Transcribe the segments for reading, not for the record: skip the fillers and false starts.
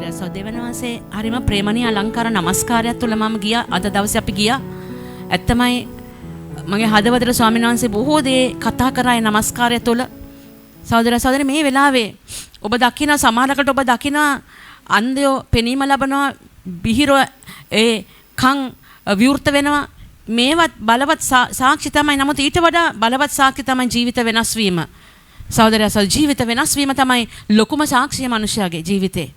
සහෝදරයා දෙවියන් වහන්සේ හරිම ප්‍රේමණීය අලංකාර නමස්කාරයක් තුල මම ගියා. අද දවසේ අපි ගියා. ඇත්තමයි මගේ හදවතට ස්වාමීන් වහන්සේ බොහෝ දේ කතා කරා ඒ නමස්කාරය තුල. සහෝදරයා මේ වෙලාවේ ඔබ දකින සමානකට ඔබ දකින අන්ධයෝ පෙනීම ලබනවා, බිහිරෝ ඒ කන් විවෘත වෙනවා. මේවත් බලවත් සාක්ෂි තමයි. නමුත් ඊට වඩා බලවත් සාක්ෂි තමයි ජීවිත වෙනස් වීම. සහෝදරයා ජීවිත වෙනස් වීම තමයි ලොකුම සාක්ෂිය මනුෂ්‍යයාගේ ජීවිතේ.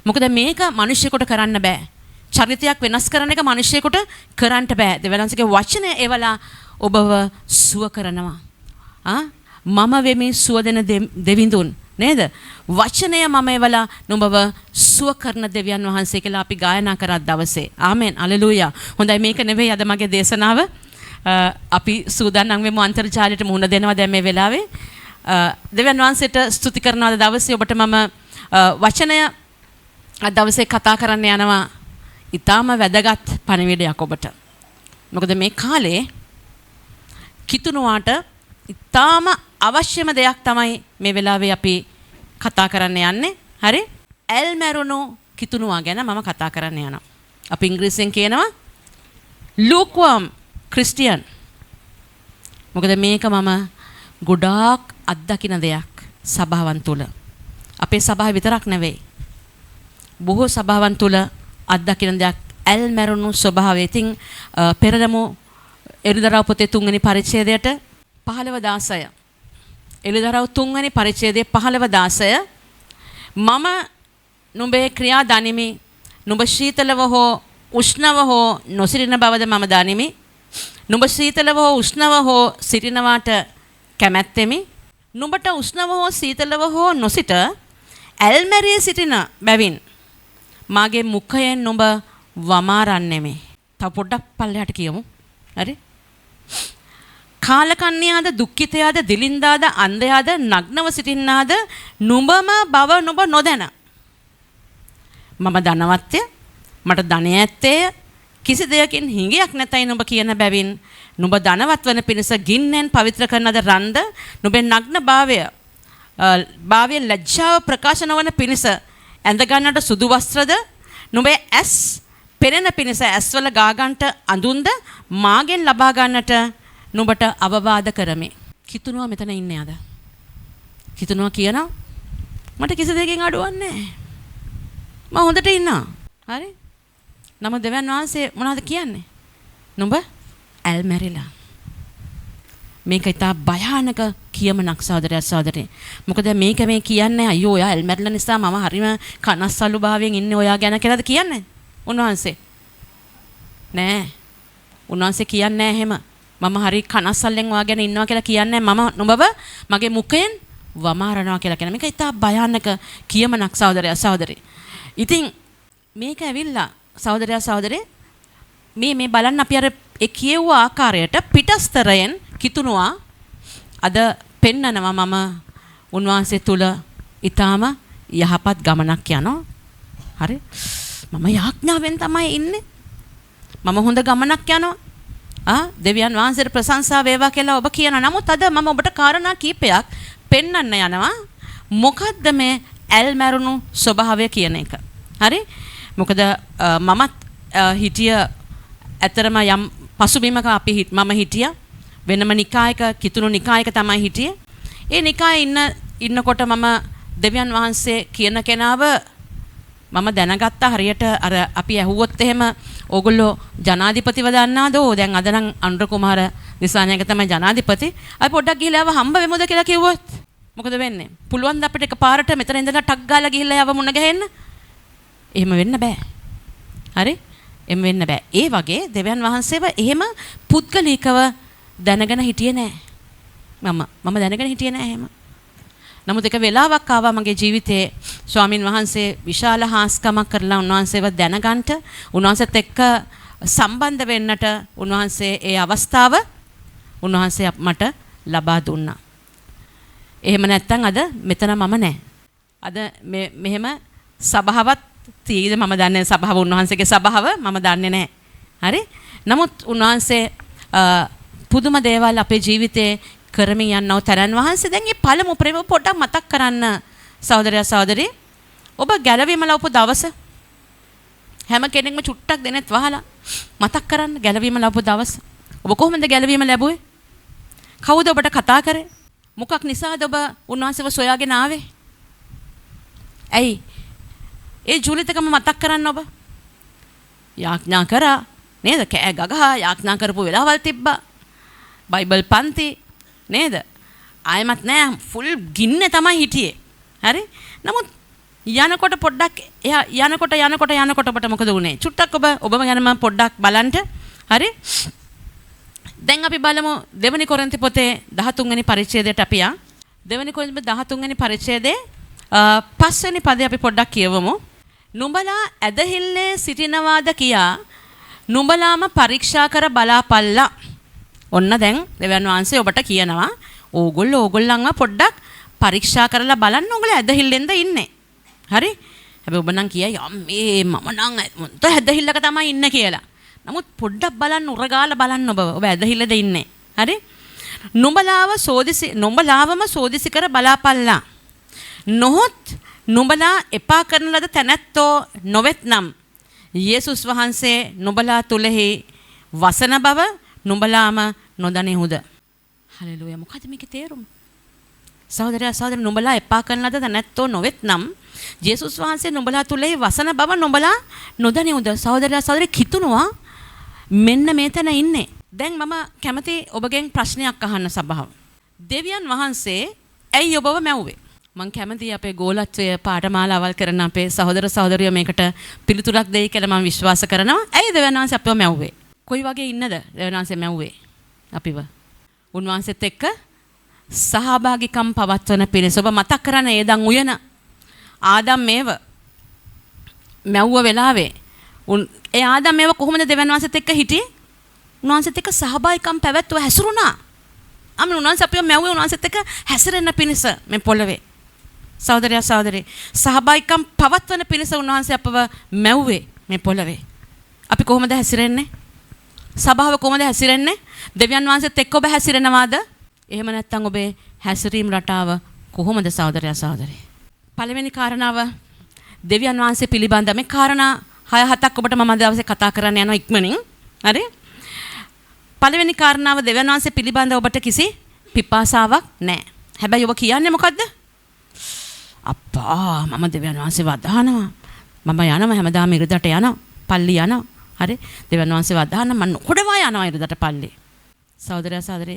මොකද මේක මිනිස්සුෙකුට කරන්න බෑ. චරිතයක් වෙනස් කරන එක මිනිස්සුෙකුට කරන්න බෑ. දෙවියන්සේගේ වචනය එවලා ඔබව සුව කරනවා. මම වෙමි සුව දෙන දෙවිඳුන් නේද? වචනය මම එවලා නුඹව සුව කරන දෙවියන් වහන්සේ කියලා අපි ගායනා කරා දවසේ. ආමෙන්. හලෙලූයා. හොඳයි, මේක නෙවෙයි අද මගේ දේශනාව. අපි සූදානම් වෙමු අන්තර්ජාලයට මුහුණ දෙනවා දැන් මේ වෙලාවේ. දෙවියන් වහන්සේට ස්තුති කරනවා දවසේ ඔබට මම වචනය අද දවසේ කතා කරන්න යනවා. ඊටාම වැදගත් පණිවිඩයක් ඔබට. මොකද මේ කාලේ කිතුණුවාට ඊටාම අවශ්‍යම දෙයක් තමයි මේ වෙලාවේ අපි කතා කරන්න යන්නේ. හරි? ඇල්මැරුණු කිතුණුවා ගැන මම කතා කරන්න යනවා. අපි ඉංග්‍රීසියෙන් කියනවා lukewarm Christian. මොකද මේක මම ගොඩාක් අත්දකින දෙයක් සභාවන් තුල. අපේ සභාව විතරක් නෙවෙයි. බොහෝ සභාවන් තුල අත්දකින දෙයක් ඇල්මැරුණු ස්වභාවය. ඉතින් පෙරදමු එළිදරව් පොතේ 3 වෙනි පරිච්ඡේදයට 15-16. එළිදරව් 3 වෙනි පරිච්ඡේදයේ 15-16. මම නුඹේ ක්‍රියා දනිමි. නුඹ ශීතලව හෝ උෂ්ණව හෝ නොසිරින බවද මම දනිමි. නුඹ ශීතලව හෝ උෂ්ණව හෝ සිරිනවාට කැමැත්තෙමි. නුඹට උෂ්ණව හෝ සීතලව හෝ නොසිට ඇල්මැරී සිටින බැවින් මාගේ මුඛයෙන් නුඹ වමාරන්නෙමි. තව පොඩ්ඩක් පල්ලෙහාට කියමු. හරි? කාලකන්‍යාද දුක්ඛිතයාද දිලින්දාද අන්ධයාද නග්නව සිටින්නාද නුඹම බව නුඹ නොදැන. මම ධනවත්ය, මට ධනය ඇත්තේය, කිසි දෙයකින් හිඟයක් නැතයි නුඹ කියන බැවින් නුඹ ධනවත් වන පිණිස ගින්නෙන් පවිත්‍ර කරනද රන්ද නුඹේ නග්න භාවයේ ලැජ්ජාව ප්‍රකාශ නොවන පිණිස ඇඳ ගන්නට සුදු වස්ත්‍රද නුඹේ ඇස් පෙනෙන පිණිස ඇස්වල ගාගන්ට අඳුන්ද මාගෙන් ලබා ගන්නට නුඹට අවවාද කරමි. කිතුණුවා මෙතන ඉන්නේ අද. කිතුණුවා කියනවා මට කිසි දෙයකින් අඩුවක් නැහැ. මම හොඳට ඉන්නවා. හරි? නම දෙවියන් වහන්සේ මොනවද කියන්නේ? නුඹ ඇල්මැරිලා. මේක ඉතා භයානක කියමනක් සහෝදරයා සහෝදරේ. මොකද මේක මේ කියන්නේ අයියෝ ඔයා ඇල්මැරිලා නිසා මම හරිම කනස්සල්ලු භාවයෙන් ඉන්නේ ඔයා ගැන කියලාද කියන්නේ? උන්වහන්සේ නෑ. උන්වහන්සේ කියන්නේ නෑ එහෙම. මම හරි කනස්සල්ලෙන් ඔයා ගැන ඉන්නවා කියලා කියන්නේ මම නුඹව මගේ මුඛයෙන් වමාරනවා කියලා කියන. මේක ඉතා භයානක කියමනක් සහෝදරයා සහෝදරේ. ඉතින් මේක ඇවිල්ලා සහෝදරයා සහෝදරේ මේ බලන්න අපි අර ඒ කියව ආකාරයට පිටස්තරයෙන් කිතුණුවා අද පෙන්නනවා මම උන්වහන්සේ තුල ඊටාම යහපත් ගමනක් යනවා. හරි? මම යාඥාවෙන් තමයි ඉන්නේ. මම හොඳ ගමනක් යනවා. දෙවියන් වහන්සේට ප්‍රශංසා වේවා කියලා ඔබ කියනවා. නමුත් අද මම ඔබට කාරණා කීපයක් පෙන්වන්න යනවා. මොකද්ද මේ ඇල්මැරුණු ස්වභාවය කියන එක. හරි? මොකද මමත් හිටිය ඇතරම යම් පසුබිමක මම හිටියා. වෙනම නිකායක කිතුණු නිකායක තමයි හිටියේ. ඒ නිකායේ ඉන්නකොට මම දෙවියන් වහන්සේ කියන කෙනාව මම දැනගත්තා හරියට අර අපි ඇහුවොත් එහෙම ඕගොල්ලෝ ජනාධිපතිව දන්නාද? දැන් අද නම් අනුර කුමාර දිසානායක තමයි ජනාධිපති. අපි පොඩ්ඩක් ගිහලා ආව හම්බ වෙමුද කියලා කිව්වොත් මොකද වෙන්නේ? පුළුවන් ද අපිට එකපාරට මෙතන ඉඳලා ටක් ගාලා ගිහලා යව මුණ ගැහෙන්න? එහෙම වෙන්න බෑ. හරි? එහෙම වෙන්න බෑ. ඒ වගේ දෙවියන් වහන්සේව එහෙම පුද්ගලිකව දැනගෙන හිටියේ නෑ. මම දැනගෙන හිටියේ නෑ එහෙම. නමුත් එක වෙලාවක් ආවා මගේ ජීවිතේ ස්වාමින් වහන්සේ විශාල හාස්කමක් කරලා උන්වහන්සේව දැනගන්න, උන්වහන්සේත් එක්ක සම්බන්ධ වෙන්නට උන්වහන්සේ ඒ අවස්ථාව උන්වහන්සේ මට ලබා දුන්නා. එහෙම නැත්නම් අද මෙතන මම නෑ. අද මෙහෙම සභාවක් තීද මම දන්නේ සභාව උන්වහන්සේගේ සභාව මම දන්නේ නෑ. හරි? නමුත් උන්වහන්සේ පුදුම දේවල් අපේ ජීවිතේ කරමින් යනව තරන් වහන්සේ දැන් මේ පළමු ප්‍රේම පොඩ්ඩක් මතක් කරන්න සහෝදරයා සහෝදරි ඔබ ගැලවීම ලවපු දවස හැම කෙනෙක්ම චුට්ටක් දෙනෙත් වහලා මතක් කරන්න ගැලවීම ලවපු දවස. ඔබ කොහොමද ගැලවීම ලැබුවේ? කවුද ඔබට කතා කරේ? මොකක් නිසාද ඔබ උන්වහන්සේව සොයාගෙන ආවේ? ඇයි? ඒ ජූලිතකම මතක් කරන්න ඔබ. යාඥා කරා නේද? කෑ ගගහා යාඥා කරපු වෙලාවල් තිබ්බා. බයිබල් පන්ති නේද? ආයමත් නෑ ෆුල් ගින්න තමයි හිටියේ. හරි? නමුත් යනකොට පොඩ්ඩක් යනකොට ඔබට මොකද වුනේ? චුට්ටක් ඔබම ගැනම පොඩ්ඩක් බලන්න. හරි? දැන් අපි බලමු දෙවෙනි කොරින්ති පොතේ 13 වෙනි පරිච්ඡේදයට අපි යා. දෙවෙනි කොරින්ති 13 වෙනි පරිච්ඡේදයේ 5 වෙනි පදේ අපි පොඩ්ඩක් කියවමු. නුඹලා ඇදහිල්ලේ සිටිනවාද කියා නුඹලාම පරීක්ෂා කර බලාපල්ලා. ඔන්න දැන් දෙවියන් වහන්සේ ඔබට කියනවා ඕගොල්ලන්ව පොඩ්ඩක් පරීක්ෂා කරලා බලන්න ඕගොල්ලෝ ඇදහිල්ලෙන්ද ඉන්නේ. හරි? හැබැයි ඔබ නම් කියයි මේ මම නම් මොන්ට ඇදහිල්ලක තමයි ඉන්නේ කියලා. නමුත් පොඩ්ඩක් බලන්න උරගාලා බලන්න ඔබ ඇදහිල්ලද ඉන්නේ. හරි? නුඹලාවම සෝදිසි කර බලාපල්ලා. නොහොත් නුඹලා එපා කරන ලද තැනැත්තෝ නොවෙත්නම් යේසුස් වහන්සේ නුඹලා තුලෙහි වසන බව නුඹලාම නොදනිහුද? හලෙලූයා. මොකද මේකේ තේරුම? සහෝදරයා නුඹලා එපා කරන ලද තැනැත්තෝ නොවෙත්නම් යේසුස් වහන්සේ නුඹලා තුලෙහි වසන බව නුඹලා නොදනිහුද? සහෝදරයා කිතුනවා මෙන්න මේ තැන ඉන්නේ. දැන් මම කැමති ඔබගෙන් ප්‍රශ්නයක් අහන්න සභාව. දෙවියන් වහන්සේ ඇයි ඔබව මැව්වේ? මං කැමති අපේ ගෝලත්වය පාඨමාලාවල් කරන අපේ සහෝදර සහෝදරියෝ මේකට පිළිතුරක් දෙයි කියලා මම විශ්වාස කරනවා. ඇයි දෙවියන් වහන්සේ අපිව මැව්වේ? කොයි වගේ ඉන්නද දෙවියන් වහන්සේ මැව්වේ අපිව? උන්වහන්සේත් එක්ක සහභාගීකම් පවත්වන පිණිස. ඔබ මතක් කරන ඒදන් උයන ආදම් මේව මැව්ව වෙලාවේ ඒ ආදම් මේව කොහොමද දෙවියන් වහන්සේත් එක්ක හිටියේ? උන්වහන්සේත් එක්ක සහභාගීකම් පැවැත්ව හැසිරුණා. අමන උන්වහන්සේ අපිව මැව්වේ උන්වහන්සේත් එක්ක හැසිරෙන්න පිණිස මේ පොළවේ. සහෝදරයා සහෝදරි සහභාගීකම් පවත්වන පිණිස උන්වහන්සේ අපව මැව්වේ මේ පොළවේ. අපි කොහොමද හැසිරෙන්නේ? සභාව කොහොමද හැසිරෙන්නේ? දෙවියන් වහන්සේත් එක්ක ඔබ හැසිරෙනවාද? එහෙම නැත්නම් ඔබේ හැසිරීම රටාව කොහොමද සහෝදරයා සහෝදරි? පළවෙනි කාරණාව දෙවියන් වහන්සේ පිළිබඳ මේ කාරණා 6-7ක් ඔබට මම දවසේ කතා කරන්න යනවා ඉක්මනින්. හරි? පළවෙනි කාරණාව දෙවියන් වහන්සේ පිළිබඳ ඔබට කිසි පිපාසාවක් නැහැ. හැබැයි ඔබ කියන්නේ මොකද්ද? අප්පා මම දෙවියන් වහන්සේ වදහනවා. මම යනවා හැමදාම ඉරිදට යනවා. පල්ලි යනවා. හරි? දෙවියන් වහන්සේ වදහන්න මම නොකොඩවා යනවා ඉරිදට පල්ලි. සහෝදරයා සහෝදරි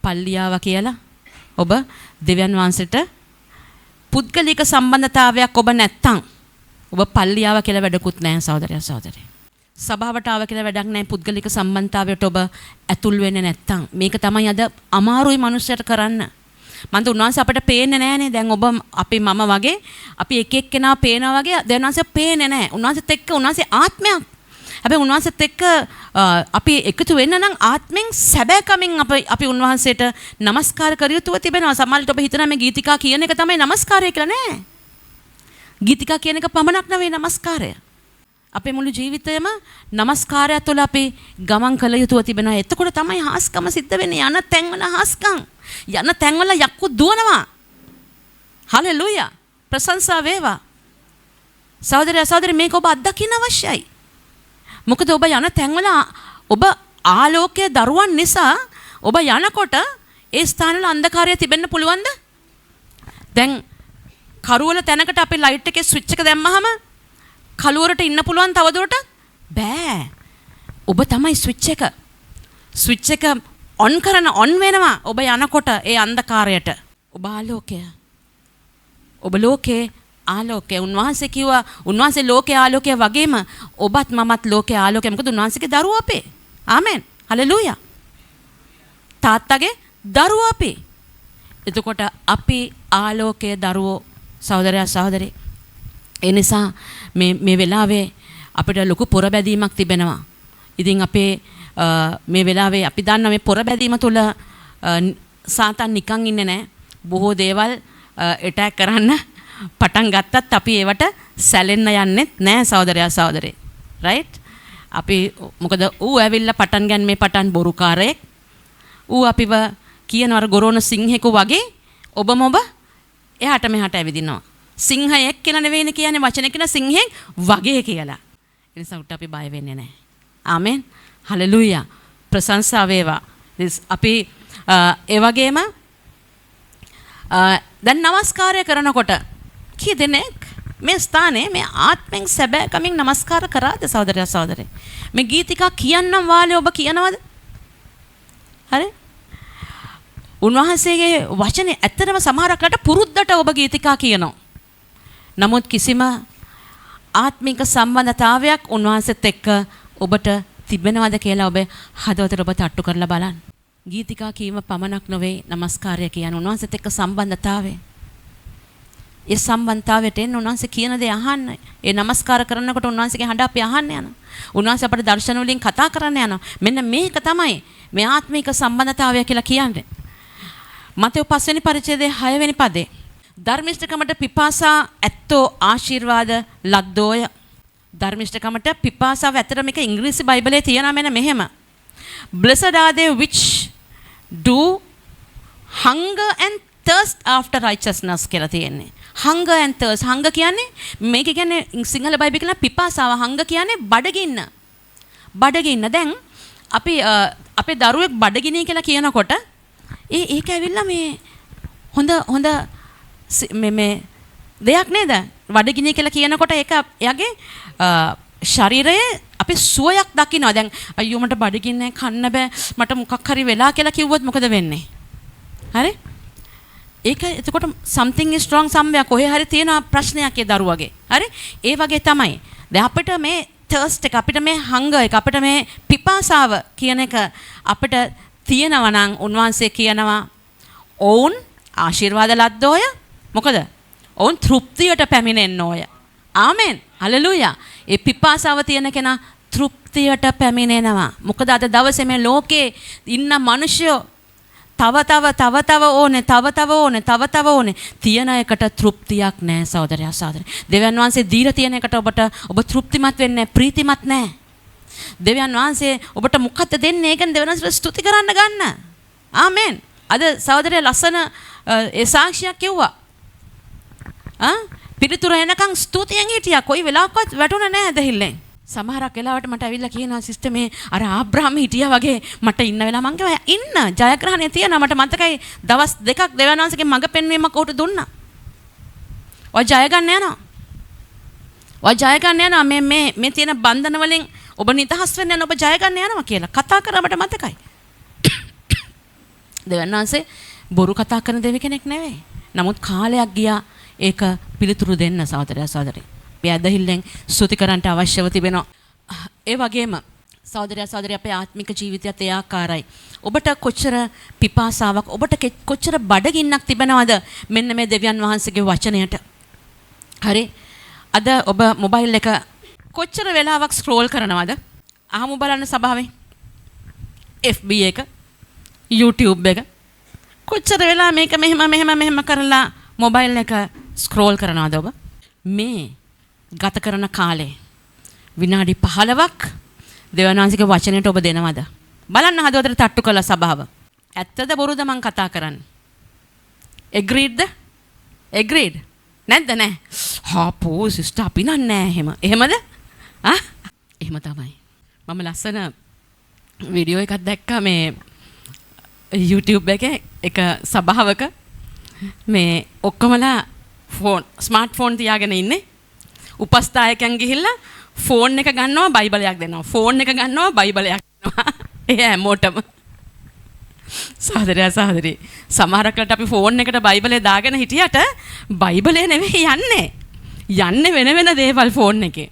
පල්ලියාව කියලා ඔබ දෙවියන් වහන්සේට පුද්ගලික සම්බන්ධතාවයක් ඔබ නැත්තම් ඔබ පල්ලියාව කියලා වැඩකුත් නැහැ සහෝදරයා සහෝදරි. සභාවට ආව කියලා වැඩක් නැහැ පුද්ගලික සම්බන්ධතාවයට ඔබ ඇතුල් වෙන්නේ නැත්තම්. මේක තමයි අද අමාරුයි මනුස්සයට කරන්න. මන්ද උන්වහන්සේ අපිට පේන්නේ නැහනේ. දැන් ඔබ මම වගේ අපි එක එක්කෙනා පේනවා වගේ දැන් උන්වහන්සේ පේන්නේ නැහැ. උන්වහන්සේත් එක්ක උන්වහන්සේ ආත්මයක්. හැබැයි උන්වහන්සේත් එක්ක අපි එකතු වෙන්න නම් ආත්මෙන් සැබෑකමින් අපි උන්වහන්සේට নমස්කාර කර යුතුව තිබෙනවා. සමහරවිට ඔබ හිතනවා මේ ගීතිකා කියන එක තමයි নমස්කාරය කියලා. නෑ. ගීතිකා කියන එක පමණක් නෙවෙයි নমස්කාරය. අපේ මුළු ජීවිතයම নমස්කාරය තුළ අපි ගමන් කළ යුතුව තිබෙනවා. එතකොට තමයි හාස්කම සිද්ධ වෙන්නේ. යන තැන්වල හාස්කම්. යන තැන්වල යක්කු දුවනවා. හලෙලූයා. ප්‍රශංසා වේවා. සහෝදරයා සහෝදරි මේක ඔබ අත්දකින්න අවශ්‍යයි. මොකද ඔබ යන තැන්වල ඔබ ආලෝකයේ දරුවන් නිසා ඔබ යනකොට ඒ ස්ථානවල අන්ධකාරය තිබෙන්න පුළුවන්ද? දැන් කරුවල තැනකට අපි ලයිට් එකේ ස්විච් එක දැම්මහම කළුවරට ඉන්න පුළුවන් තවදුරටත් බෑ. ඔබ තමයි ස්විච් එක ඔන් වෙනවා ඔබ යනකොට ඒ අන්ධකාරයට. ඔබ ආලෝකය. ඔබ ලෝකේ ආලෝකය. උන්වහන්සේ කිව්වා උන්වහන්සේ ලෝකේ ආලෝකය වගේම ඔබත් මමත් ලෝකේ ආලෝකය. මොකද උන්වහන්සේගේ දරුවෝ අපේ. ආමෙන්. හලෙලූයා. තාත්තගේ දරුවෝ අපේ. එතකොට අපි ආලෝකයේ දරුවෝ සහෝදරයා සහෝදරි. ඒ නිසා මේ වෙලාවේ අපිට ලොකු පොරබැදීමක් තිබෙනවා. ඉතින් අපේ මේ වෙලාවේ අපි දන්නා මේ පොරබැදීම තුළ සාතන් නිකන් ඉන්නේ නැහැ. බොහෝ දේවල් ඇටැක් කරන්න පටන් ගත්තත් අපි ඒවට සැලෙන්න යන්නෙත් නැහැ සහෝදරයා සහෝදරි. රයිට්? අපි මොකද ඌ ඇවිල්ලා පටන් ගන්න මේ පටන් බොරුකාරයෙක්. ඌ අපිව කියනවර ගොරෝන සිංහෙකු වගේ ඔබ එහාට මෙහාට ඇවිදිනවා. සිංහයෙක් කියලා නෙවෙයිනේ කියන්නේ වචන කියන සිංහෙන් වගේ කියලා. ඒ නිසා උට අපි බය වෙන්නේ නැහැ. ආමෙන්. හලෙලූයා. ප්‍රශංසා වේවා. අපි ඒ වගේම දැන් නමස්කාරය කරනකොට කී දෙනෙක් මේ ස්ථානයේ මේ ආත්මෙන් සැබෑ කමින් නමස්කාර කරාද සහෝදරයා සහෝදරේ? මේ ගීතිකා කියන්නම් වාලේ ඔබ කියනවද? හරි? උන්වහන්සේගේ වචනේ ඇත්තටම සමහරකට පුරුද්දට ඔබ ගීතිකා කියනවා. නමුත් කිසිම ආත්මික සම්බන්ධතාවයක් උන්වහන්සේත් එක්ක ඔබට තිබෙනවද කියලා ඔබ හදවතට ඔබ තට්ටු කරලා බලන්න. ගීතිකා කීම පමණක් නොවේ නමස්කාරය කියන්නේ උන්වහන්සේත් එක්ක සම්බන්ධතාවය. ඒ සම්බන්ධතාවයට එන්න උන්වහන්සේ කියන දේ අහන්න. ඒ නමස්කාර කරනකොට උන්වහන්සේගේ හඬ අපි අහන්න යනවා. උන්වහන්සේ අපට දර්ශන වලින් කතා කරන්න යනවා. මෙන්න මේක තමයි මේ ආත්මික සම්බන්ධතාවය කියලා කියන්නේ. මතෙව් 5 වෙනි පරිච්ඡේදයේ 6 වෙනි පදේ. ධර්මිෂ්ඨකමට පිපාසා ඇත්තෝ ආශිර්වාද ලද්දෝය. ධර්මිෂ්ඨකමට පිපාසාව ඇත්තට මේක ඉංග්‍රීසි බයිබලයේ තියෙනවා මෙන්න මෙහෙම. Blessed are they which do hunger and thirst after righteousness කියලා තියෙන්නේ. hunger and thirst. hunger කියන්නේ මේක කියන්නේ සිංහල බයිබලයේ කියන පිපාසාව. hunger කියන්නේ බඩගින්න. බඩගින්න. දැන් අපි අපේ දරුවෙක් බඩගිනි කියලා කියනකොට ඒක ඇවිල්ලා මේ හොඳ මේ දෙයක් නේද? බඩගිනි කියලා කියනකොට ඒක එයාගේ ශරීරයේ අපි සුවයක් දකිනවා. දැන් අයියෝ මට බඩගින්නේ කන්න බෑ මට මොකක් හරි වෙලා කියලා කිව්වොත් මොකද වෙන්නේ? හරි? ඒක එතකොට something is wrong somewhere කොහේ හරි තියෙන ප්‍රශ්නයක් ඒ දරුවගේ. හරි? ඒ වගේ තමයි. දැන් අපිට මේ thirst එක අපිට මේ hunger එක අපිට මේ පිපාසාව කියන එක අපිට තියෙනවා නම් උන්වහන්සේ කියනවා ඔවුන් ආශිර්වාද ලද්දෝය. මොකද? ඔවුන් තෘප්තියට පැමිණෙන්න ඕය. ආමෙන්. හලෙලූයා. ඒ පිපාසාව තියෙන කෙනා තෘප්තියට පැමිණෙනවා. මොකද අද දවසේ මේ ලෝකේ ඉන්න මිනිස්සු තව ඕනේ තියන එකට තෘප්තියක් නැහැ සහෝදරයා සහෝදරි. දෙවියන් වහන්සේ දීලා තියෙන එකට ඔබ තෘප්තිමත් වෙන්නේ නැහැ, ප්‍රීතිමත් නැහැ. දෙවියන් වහන්සේ ඔබට මොකක්ද දෙන්නේ? ඒකෙන් දෙවියන් වහන්සේට ස්තුති කරන්න ගන්න. ආමෙන්. අද සහෝදරයා ලස්සන ඒ සාක්ෂියක් කිව්වා. පිළිතුර එනකන් ස්තුතියෙන් හිටියා. කොයි වෙලාවකවත් වැටුණා නැහැ ඇදහිල්ලෙන්. සමහරක් වෙලාවට මට ඇවිල්ලා කියනවා සිස්ටර් මේ අර ආබ්‍රහාම හිටියා වගේ මට ඉන්න වෙලාව මං කිව්වා ඉන්න ජයග්‍රහණය තියෙනවා. මට මතකයි දවස් දෙකක් දෙවියන් වහන්සේගේ මඟ පෙන්වීමක් උට දුන්නා. ඔය ජය ගන්න යනවා. ඔය ජය ගන්න යනවා මේ තියෙන බන්ධන වලින් ඔබ නිදහස් වෙන්න යන ඔබ ජය ගන්න යනවා කියලා කතා කරා මට මතකයි. දෙවියන් වහන්සේ බොරු කතා කරන දෙවි කෙනෙක් නෙවෙයි. නමුත් කාලයක් ගියා ඒක පිළිතුරු දෙන්න සහෝදරයා සහෝදරි. මේ ඇදහිල්ලෙන් ස්තුති කරන්නට අවශ්‍යව තිබෙනවා. ඒ වගේම සහෝදරයා සහෝදරි අපේ ආත්මික ජීවිතයත් ඒ ආකාරයි. ඔබට කොච්චර පිපාසාවක් ඔබට කොච්චර බඩගින්නක් තිබෙනවද මෙන්න මේ දෙවියන් වහන්සේගේ වචනයට. හරි. අද ඔබ මොබයිල් එක කොච්චර වෙලාවක් ස්ක්‍රෝල් කරනවද? අහමු බලන්න සභාවේ. FB එක, YouTube එක කොච්චර වෙලා මේක මෙහෙම කරලා මොබයිල් එක ස්ක්‍රෝල් කරනවද ඔබ? මේ ගත කරන කාලේ විනාඩි 15ක් දෙවියන් වහන්සේගේ වචනයට ඔබ දෙනවද? බලන්න හදවතට තට්ටු කළා සභාව. ඇත්තද බොරුද මං කතා කරන්නේ? agreed? agreed? නැද්ද නැහැ? හාපෝ සිස්ටර් අපි නෑ එහෙම. එහෙමද? එහෙම තමයි. මම ලස්සන වීඩියෝ එකක් දැක්කා මේ YouTube එකේ එක සභාවක මේ ඔක්කොමලා ස්මාර්ට් ෆෝන් තියාගෙන ඉන්නේ. උපස්ථායකයන් ගිහිල්ලා ෆෝන් එක ගන්නවා බයිබලයක් දෙනවා. ෆෝන් එක ගන්නවා බයිබලයක් දෙනවා. ඒ හැමෝටම. සහෝදරයා සහෝදරි සමහරකට අපි ෆෝන් එකට බයිබලේ දාගෙන හිටියට බයිබලේ නෙවෙයි යන්නේ. යන්නේ වෙන දේවල් ෆෝන් එකේ.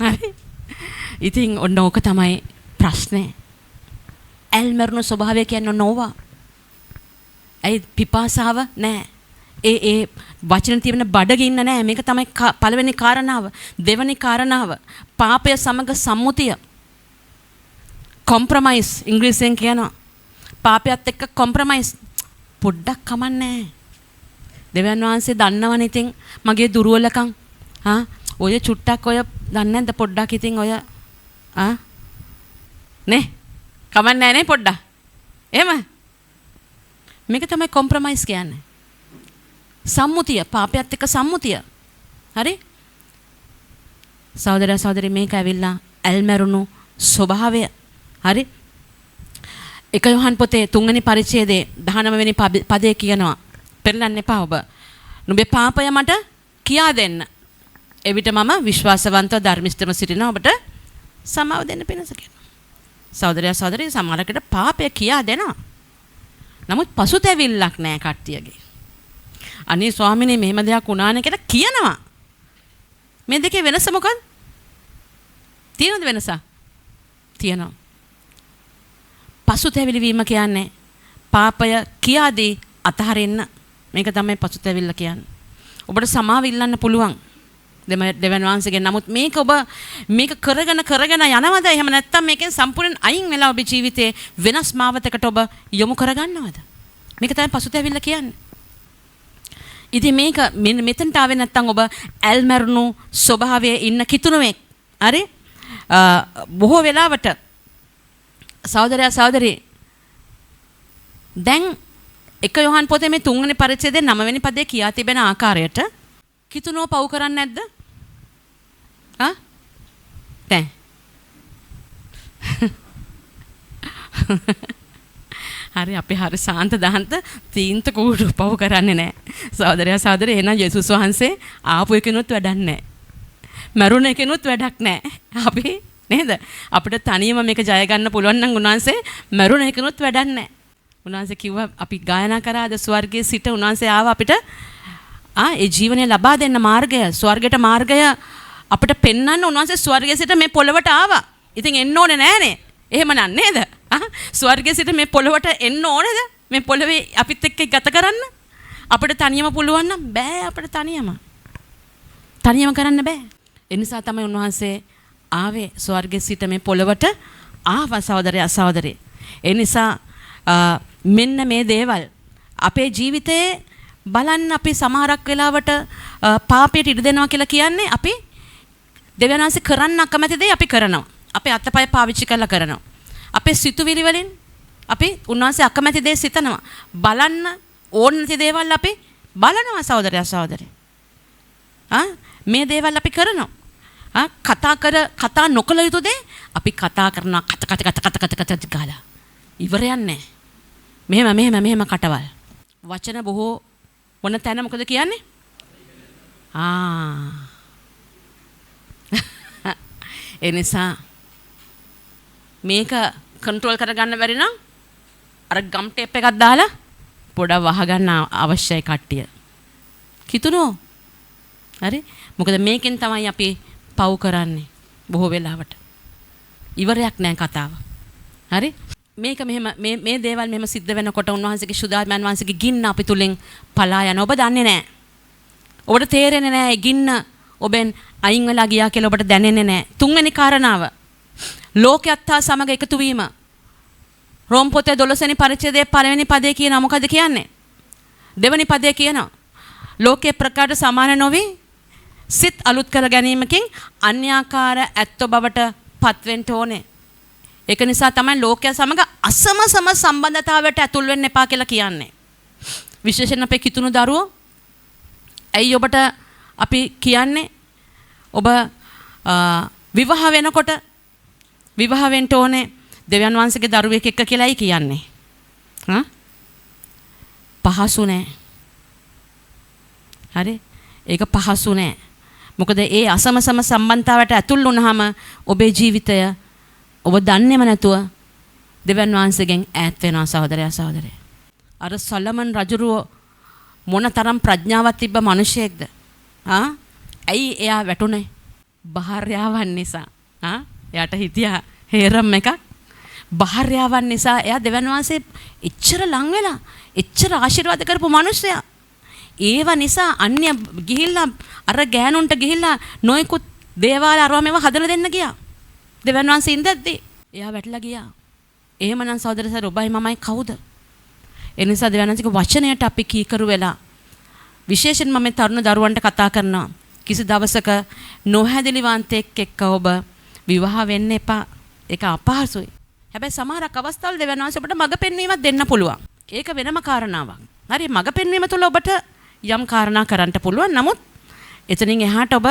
හරි. ඉතින් ඔන්න ඕක තමයි ප්‍රශ්නේ. ඇල්මර්න ස්වභාවය කියන්නේ නෝවා. ඒ පිපාසාව නෑ. ඒ වචන තියෙන බඩගින්න නෑ. මේක තමයි පළවෙනි කාරණාව. දෙවෙනි කාරණාව පාපය සමග සම්මුතිය. කොම්ප්‍රොමයිස් ඉංග්‍රීසියෙන් කියනවා. පාපයත් එක්ක කොම්ප්‍රොමයිස් පොඩ්ඩක් කමන්නේ. දෙවියන් වහන්සේ දන්නවනේ ඉතින් මගේ දුර්වලකම්. ඔය චුට්ටක් ඔය දන්නේ නැද්ද පොඩ්ඩක් ඉතින් ඔය නේ කමන්නේ නේ පොඩ්ඩක්. එහෙම මේක තමයි කොම්ප්‍රොමයිස් කියන්නේ. සම්මුතිය, පාපයත් එක්ක සම්මුතිය. හරි? සහෝදරයා සහෝදරි මේක ඇවිල්ලා ඇල්මරුණු ස්වභාවය. හරි? එක යොහන් පොතේ 3 වෙනි පරිච්ඡේදයේ 19 වෙනි පදයේ කියනවා. පෙරලන්න එපා ඔබ. නුඹේ පාපය මට කියා දෙන්න. එවිට මම විශ්වාසවන්තව ධර්මිෂ්ඨව සිටිනවා ඔබට සමාව දෙන්න පිණිස කියනවා. සහෝදරයා සහෝදරි සමහරකට පාපය කියා දෙනවා. නමුත් පසුතැවිල්ලක් නැහැ කට්ටියගේ. අනේ ස්වාමිනේ මෙහෙම දෙයක් වුණානේ කියලා කියනවා. මේ දෙකේ වෙනස මොකක්ද? තියෙනවද වෙනස? තියෙනවා. පසුතැවිලි වීම කියන්නේ පාපය කියාදී අතහරින්න. මේක තමයි පසුතැවිල්ල කියන්නේ. ඔබට සමාව ඉල්ලන්න පුළුවන්. දෙවන් වහන්සේගෙන්. නමුත් මේක ඔබ මේක කරගෙන යනවද? එහෙම නැත්නම් මේකෙන් සම්පූර්ණයෙන් අයින් වෙලා ඔබේ ජීවිතේ වෙනස් මාවතකට ඔබ යොමු කරගන්නවද? මේක තමයි පසුතැවිල්ල කියන්නේ. ඉතින් මේක මෙතනට ආවේ නැත්නම් ඔබ ඇල්මරුණු ස්වභාවයේ ඉන්න කිතුණුවෙක්. හරි? බොහෝ වෙලාවට සහෝදරයා සහෝදරි දැන් එක යොහන් පොතේ මේ 3 වෙනි පරිච්ඡේදයේ 9 වෙනි පදයේ කියා තිබෙන ආකාරයට කිතුණුව පව් කරන්නේ නැද්ද? දැන් හරි අපි හරි සාන්ත දාන්ත තීන්ත කූඩු පව් කරන්නේ නැහැ. සහෝදරයා සහෝදරි එහෙනම් යේසුස් වහන්සේ ආපු එකනොත් වැඩක් නැහැ. මරුණ එකනොත් වැඩක් නැහැ. අපි නේද? අපිට තනියම මේක ජය ගන්න පුළුවන් නම් උන්වහන්සේ මරුණ එකනොත් වැඩක් නැහැ. උන්වහන්සේ කිව්වා අපි ගායනා කරාද ස්වර්ගයේ සිට උන්වහන්සේ ආව අපිට ඒ ජීවනය ලබා දෙන්න මාර්ගය ස්වර්ගයට මාර්ගය අපිට පෙන්වන්න උන්වහන්සේ ස්වර්ගයේ සිට මේ පොළවට ආවා. ඉතින් එන්න ඕනේ නෑනේ. එහෙම නේද? ස්වර්ගයේ සිට මේ පොළවට එන්න ඕනේද? මේ පොළවේ අපිත් එක්ක ගත කරන්න? අපිට තනියම පුළුවන් නම් බෑ අපිට තනියම කරන්න බෑ. ඒ නිසා තමයි උන්වහන්සේ ආවේ ස්වර්ගයේ සිට මේ පොළවට ආවා සහෝදරයා සහෝදරි. ඒ නිසා මෙන්න මේ දේවල් අපේ ජීවිතේ බලන්න අපි සමහරක් වෙලාවට පාපයට ඉඩ දෙනවා කියලා කියන්නේ අපි දෙවියන් වහන්සේ කරන්න අකමැති දේ අපි කරනවා. අපේ අතපය පාවිච්චි කරලා කරනවා. අපේ සිතුවිලි වලින් අපි උන්වහන්සේ අකමැති දේ සිතනවා. බලන්න ඕන නැති දේවල් අපි බලනවා සහෝදරයා සහෝදරි. මේ දේවල් අපි කරනවා. කතා නොකළ යුතු දේ අපි කතා කරනවා කත ගාලා. ඉවරයක් නැහැ. මෙහෙම කටවල්. වචන බොහෝ මොන තැන මොකද කියන්නේ? ඒ නිසා මේක කන්ට්‍රෝල් කරගන්න බැරි නම් අර ගම් ටේප් එකක් දාලා පොඩක් වහගන්න අවශ්‍යයි කට්ටිය. කිතුනෝ. හරි? මොකද මේකෙන් තමයි අපි පව් කරන්නේ බොහෝ වෙලාවට. ඉවරයක් නැහැ කතාව. හරි? මේක මෙහෙම මේ දේවල් මෙහෙම සිද්ධ වෙනකොට උන්වහන්සේගේ ශුද්ධාත්මයන් වහන්සේගේ ගින්න අපි තුලින් පලා යන ඔබ දන්නේ නැහැ. ඔබට තේරෙන්නේ නැහැ ගින්න ඔබෙන් අයින් වෙලා ගියා කියලා ඔබට දැනෙන්නේ නැහැ. 3 වෙනි කාරණාව ලෝකයත් හා සමග එකතු වීම. රෝම පොතේ 12 වෙනි පරිච්ඡේදයේ 1 වෙනි පදයේ කියනවා මොකද කියන්නේ? 2 වෙනි පදයේ කියනවා ලෝකයේ ප්‍රකාරයට සමාන නොවි සිත් අලුත් කර ගැනීමකින් අන්‍යාකාර ඇත්ත බවට පත්වෙන්න ඕනේ. ඒක නිසා තමයි ලෝකයා සමග අසම සම්බන්ධතාවයට ඇතුල් වෙන්න එපා කියලා කියන්නේ. විශේෂයෙන් අපේ කිතුණු දරුවෝ ඇයි ඔබට අපි කියන්නේ ඔබ විවාහ වෙනකොට විවාහ වෙන්න ඕනේ දෙවියන් වහන්සේගේ දරුවෙක් එක්ක කියලායි කියන්නේ. පහසු නෑ. හරි? ඒක පහසු නෑ. මොකද ඒ අසම සම්බන්ධතාවයට ඇතුල් වුණාම ඔබේ ජීවිතය ඔබ දන්නේම නැතුව දෙවියන් වහන්සේගෙන් ඈත් වෙනවා සහෝදරයා සහෝදරිය. අර සොලමන් රජුරුව මොනතරම් ප්‍රඥාවක් තිබ්බ මිනිසෙක්ද? ඇයි එයා වැටුනේ? භාර්යාවන් නිසා. එයාට හිතියා හේරම් එකක්. භාර්යාවන් නිසා එයා දෙවියන් වහන්සේ එච්චර ලං වෙලා එච්චර ආශිර්වාද කරපු මිනිසයා. ඒව නිසා අන්‍ය ගිහිල්ලා අර ගෑනුන්ට ගිහිල්ලා නොයෙකුත් දේවාල අරව මේව හදලා දෙන්න ගියා. දෙවියන් වහන්සේ ඉඳද්දී එයා වැටලා ගියා. එහෙමනම් සහෝදරසාර ඔබයි මමයි කවුද? ඒ නිසා දෙවියන් වහන්සේගේ වචනයට අපි කීකරු වෙලා විශේෂයෙන්ම මේ තරුණ දරුවන්ට කතා කරනවා. කිසි දවසක නොහැදිලිවන්තෙක් එක්ක ඔබ විවාහ වෙන්න එපා. ඒක අපහසුයි. හැබැයි සමහරක් අවස්ථාවල දෙවියන් වහන්සේ ඔබට මඟ පෙන්වීමක් දෙන්න පුළුවන්. ඒක වෙනම කාරණාවක්. හරි මඟ පෙන්වීම තුළ ඔබට යම් කාරණා කරන්න පුළුවන්. නමුත් එතනින් එහාට ඔබ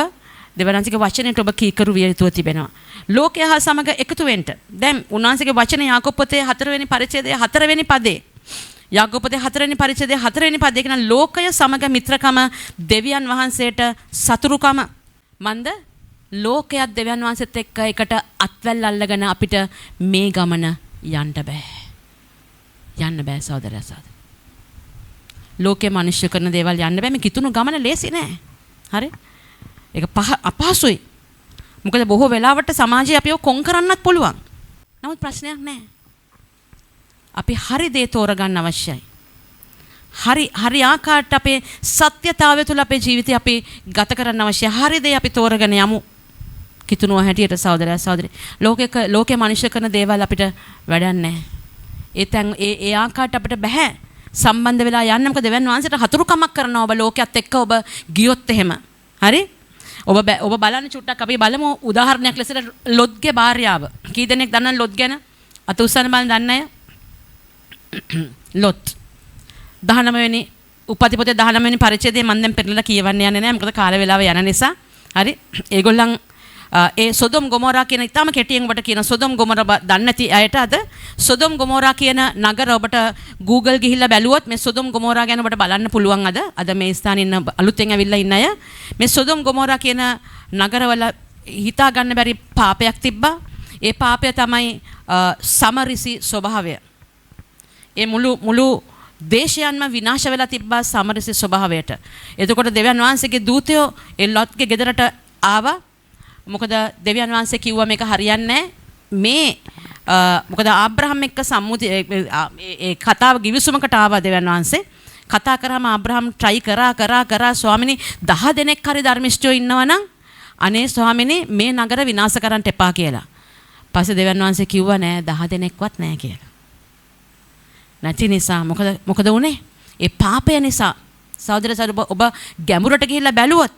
දෙවියන්ගේ වචනයට ඔබ කීකරු විය යුතුව තිබෙනවා. ලෝකය හා සමග එකතු වෙන්න. දැන් උන්වහන්සේගේ වචන යාකෝබ් පොතේ 4 වෙනි පරිච්ඡේදයේ 4 වෙනි පදේ. යාකෝබ් පොතේ 4 වෙනි පරිච්ඡේදයේ 4 වෙනි පදේ කියන ලෝකය සමග මිත්‍රකම දෙවියන් වහන්සේට සතුරුකම. මන්ද ලෝකයක් දෙවියන් වහන්සේත් එක්ක එකට අත්වැල් අල්ලගෙන අපිට මේ ගමන යන්න බෑ. යන්න බෑ සහෝදරයා සහෝදරි. ලෝකේ මිනිස්සු කරන දේවල් යන්න බෑ. මේ කිතුණු ගමන ලේසි නෑ. හරි? ඒක අපහසුයි. මොකද බොහෝ වෙලාවට සමාජයේ අපිව කොන් කරන්නත් පුළුවන්. නමුත් ප්‍රශ්නයක් නෑ. අපි හරි දේ තෝරගන්න අවශ්‍යයි. හරි ආකාරයට අපේ සත්‍යතාවය තුළ අපේ ජීවිතය අපි ගත කරන්න අවශ්‍යයි. හරි දේ අපි තෝරගෙන යමු. කිතුණුව හැටියට සහෝදරයා සහෝදරි. ලෝකේ මිනිස්සු කරන දේවල් අපිට වැඩක් නෑ. ඒ ආකාරයට අපිට බෑ සම්බන්ධ වෙලා යන්න. මොකද දෙවියන් වහන්සේට හතුරුකමක් කරනවා ඔබ ලෝකයක් එක්ක ඔබ ගියොත් එහෙම. හරි? ඔබ බලන්න චුට්ටක් අපි බලමු උදාහරණයක් ලෙසට ලොත්ගේ භාර්යාව. කී දෙනෙක් දන්නවද ලොත් ගැන? අත උස්සන්න බලන්න දන්නේ අය? ලොත් 19 වෙනි උපති පොතේ 19 වෙනි පරිච්ඡේදයේ මම දැන් පෙරලලා කියවන්න යන්නේ නැහැ. මොකද කාල වේලාව යන නිසා. හරි? ඒගොල්ලන් ඒ සොදොම් ගොමෝරා කියන ඉතාලම කෙටියෙන් ඔබට කියන සොදොම් ගොමෝරා දන්නේ නැති අයට අද සොදොම් ගොමෝරා කියන නගර ඔබට Google ගිහිල්ලා බැලුවොත් මේ සොදොම් ගොමෝරා ගැන ඔබට බලන්න පුළුවන් අද මේ ස්ථානයේ ඉන්න අලුතෙන් ඇවිල්ලා ඉන්න අය මේ සොදොම් ගොමෝරා කියන නගරවල හිතා ගන්න බැරි පාපයක් තිබ්බා. ඒ පාපය තමයි සමරිසි ස්වභාවය. ඒ මුළු දේශයන්ම විනාශ වෙලා තිබ්බා සමරිසි ස්වභාවයට. එතකොට දෙවියන් වහන්සේගේ දූතයෝ ඒ ලොත්ගේ ගෙදරට ආවා. මොකද දෙවියන් වහන්සේ කිව්වා මේක හරියන්නේ මේ මොකද ආබ්‍රහම් එක්ක සම්මුති ඒ කතාව ගිවිසුමකට ආවා දෙවියන් වහන්සේ. කතා කරාම ආබ්‍රහම් try කරා ස්වාමිනී 10 දෙනෙක් හරි ධර්මිෂ්ඨයෝ ඉන්නවනම් අනේ ස්වාමිනී මේ නගර විනාශ කරන්න එපා කියලා. පස්සේ දෙවියන් වහන්සේ කිව්වා නෑ 10 දෙනෙක්වත් නෑ කියලා. නැති නිසා මොකද වුනේ? ඒ පාපය නිසා. සහෝදර සහෝදරි ඔබ ගැඹුරට ගිහිල්ලා බැලුවොත්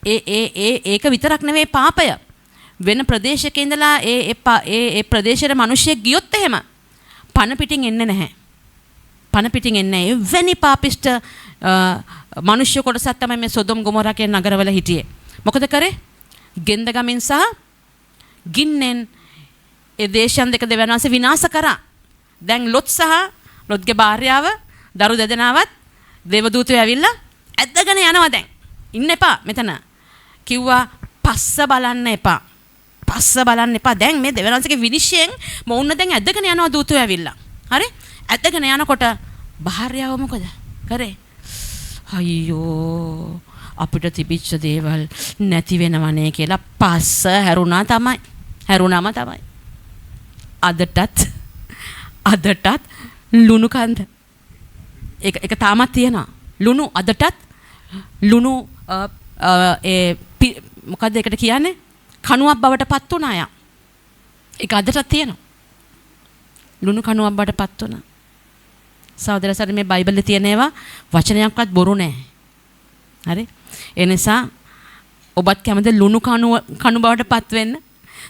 ඒක විතරක් නෙවෙයි පාපය. වෙන ප්‍රදේශයක ඉඳලා ඒ ප්‍රදේශයේ මිනිස්සෙක් ගියොත් එහෙම පණ පිටින් එන්නේ නැහැ. පණ පිටින් එන්නේ නැහැ. එවැනි පාපිෂ්ඨ මිනිස්සු කොටසක් තමයි මේ සොදොම් ගොමෝරා කියන නගරවල හිටියේ. මොකද කරේ? ගෙන්ද ගමින් සහ ගින්නෙන් ඒ දේශයන් දෙක දෙවියන් වහන්සේ විනාශ කරා. දැන් ලොත් සහ ලොත්ගේ භාර්යාව දරු දෙදෙනාවත් දේවදූතයෝ ඇවිල්ලා ඇද්දගෙන යනවා දැන්. ඉන්න එපා මෙතන. කිව්වා පස්ස බලන්න එපා. පස්ස බලන්න එපා. දැන් මේ දෙවියන් වහන්සේගේ විනිශ්චයෙන් මොවුන්න දැන් ඇද්දගෙන යනවා දූතයෝ ඇවිල්ලා. හරි? ඇද්දගෙන යනකොට භාර්යාව මොකද කරේ? අයියෝ අපිට තිබිච්ච දේවල් නැති වෙනවනේ කියලා පස්ස හැරුණාම තමයි. අදටත් ලුණු කන්ද. ඒක තාමත් තියෙනවා. ලුණු අදටත් ලුණු මොකද්ද ඒකට කියන්නේ? කණුවක් බවට පත් වුණා යා. ඒක අදටත් තියෙනවා. ලුණු කණුවක් බවට පත් වුණා. සහෝදර සහෝදරි මේ බයිබලේ තියෙන ඒවා වචනයක්වත් බොරු නෑ. හරි? ඒ නිසා ඔබත් කැමති ලුණු කණු බවට පත් වෙන්න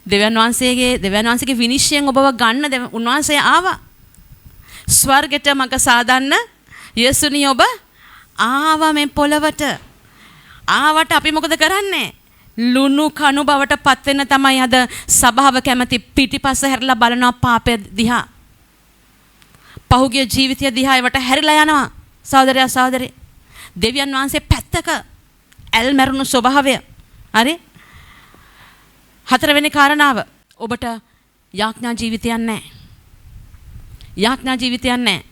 දෙවියන් වහන්සේගේ විනිශ්චයෙන් ඔබව ගන්න උන්වහන්සේ ආවා. ස්වර්ගයට මඟ සාදන්න යේසුනි ඔබ ආවා මේ පොළවට. ආවට අපි මොකද කරන්නේ? ලුණු කණු බවට පත් වෙන්න තමයි අද සභාව කැමති. පිටිපස්ස හැරිලා බලනවා පාපය දිහා. පහුගිය ජීවිතය දිහා ඒවට හැරිලා යනවා. සහෝදරයා සහෝදරි. දෙවියන් වහන්සේ පැත්තක ඇල්මරුණු ස්වභාවය. හරි? 4 වෙනි කාරණාව ඔබට යාඥා ජීවිතයක් නැහැ. යාඥා ජීවිතයක් නැහැ.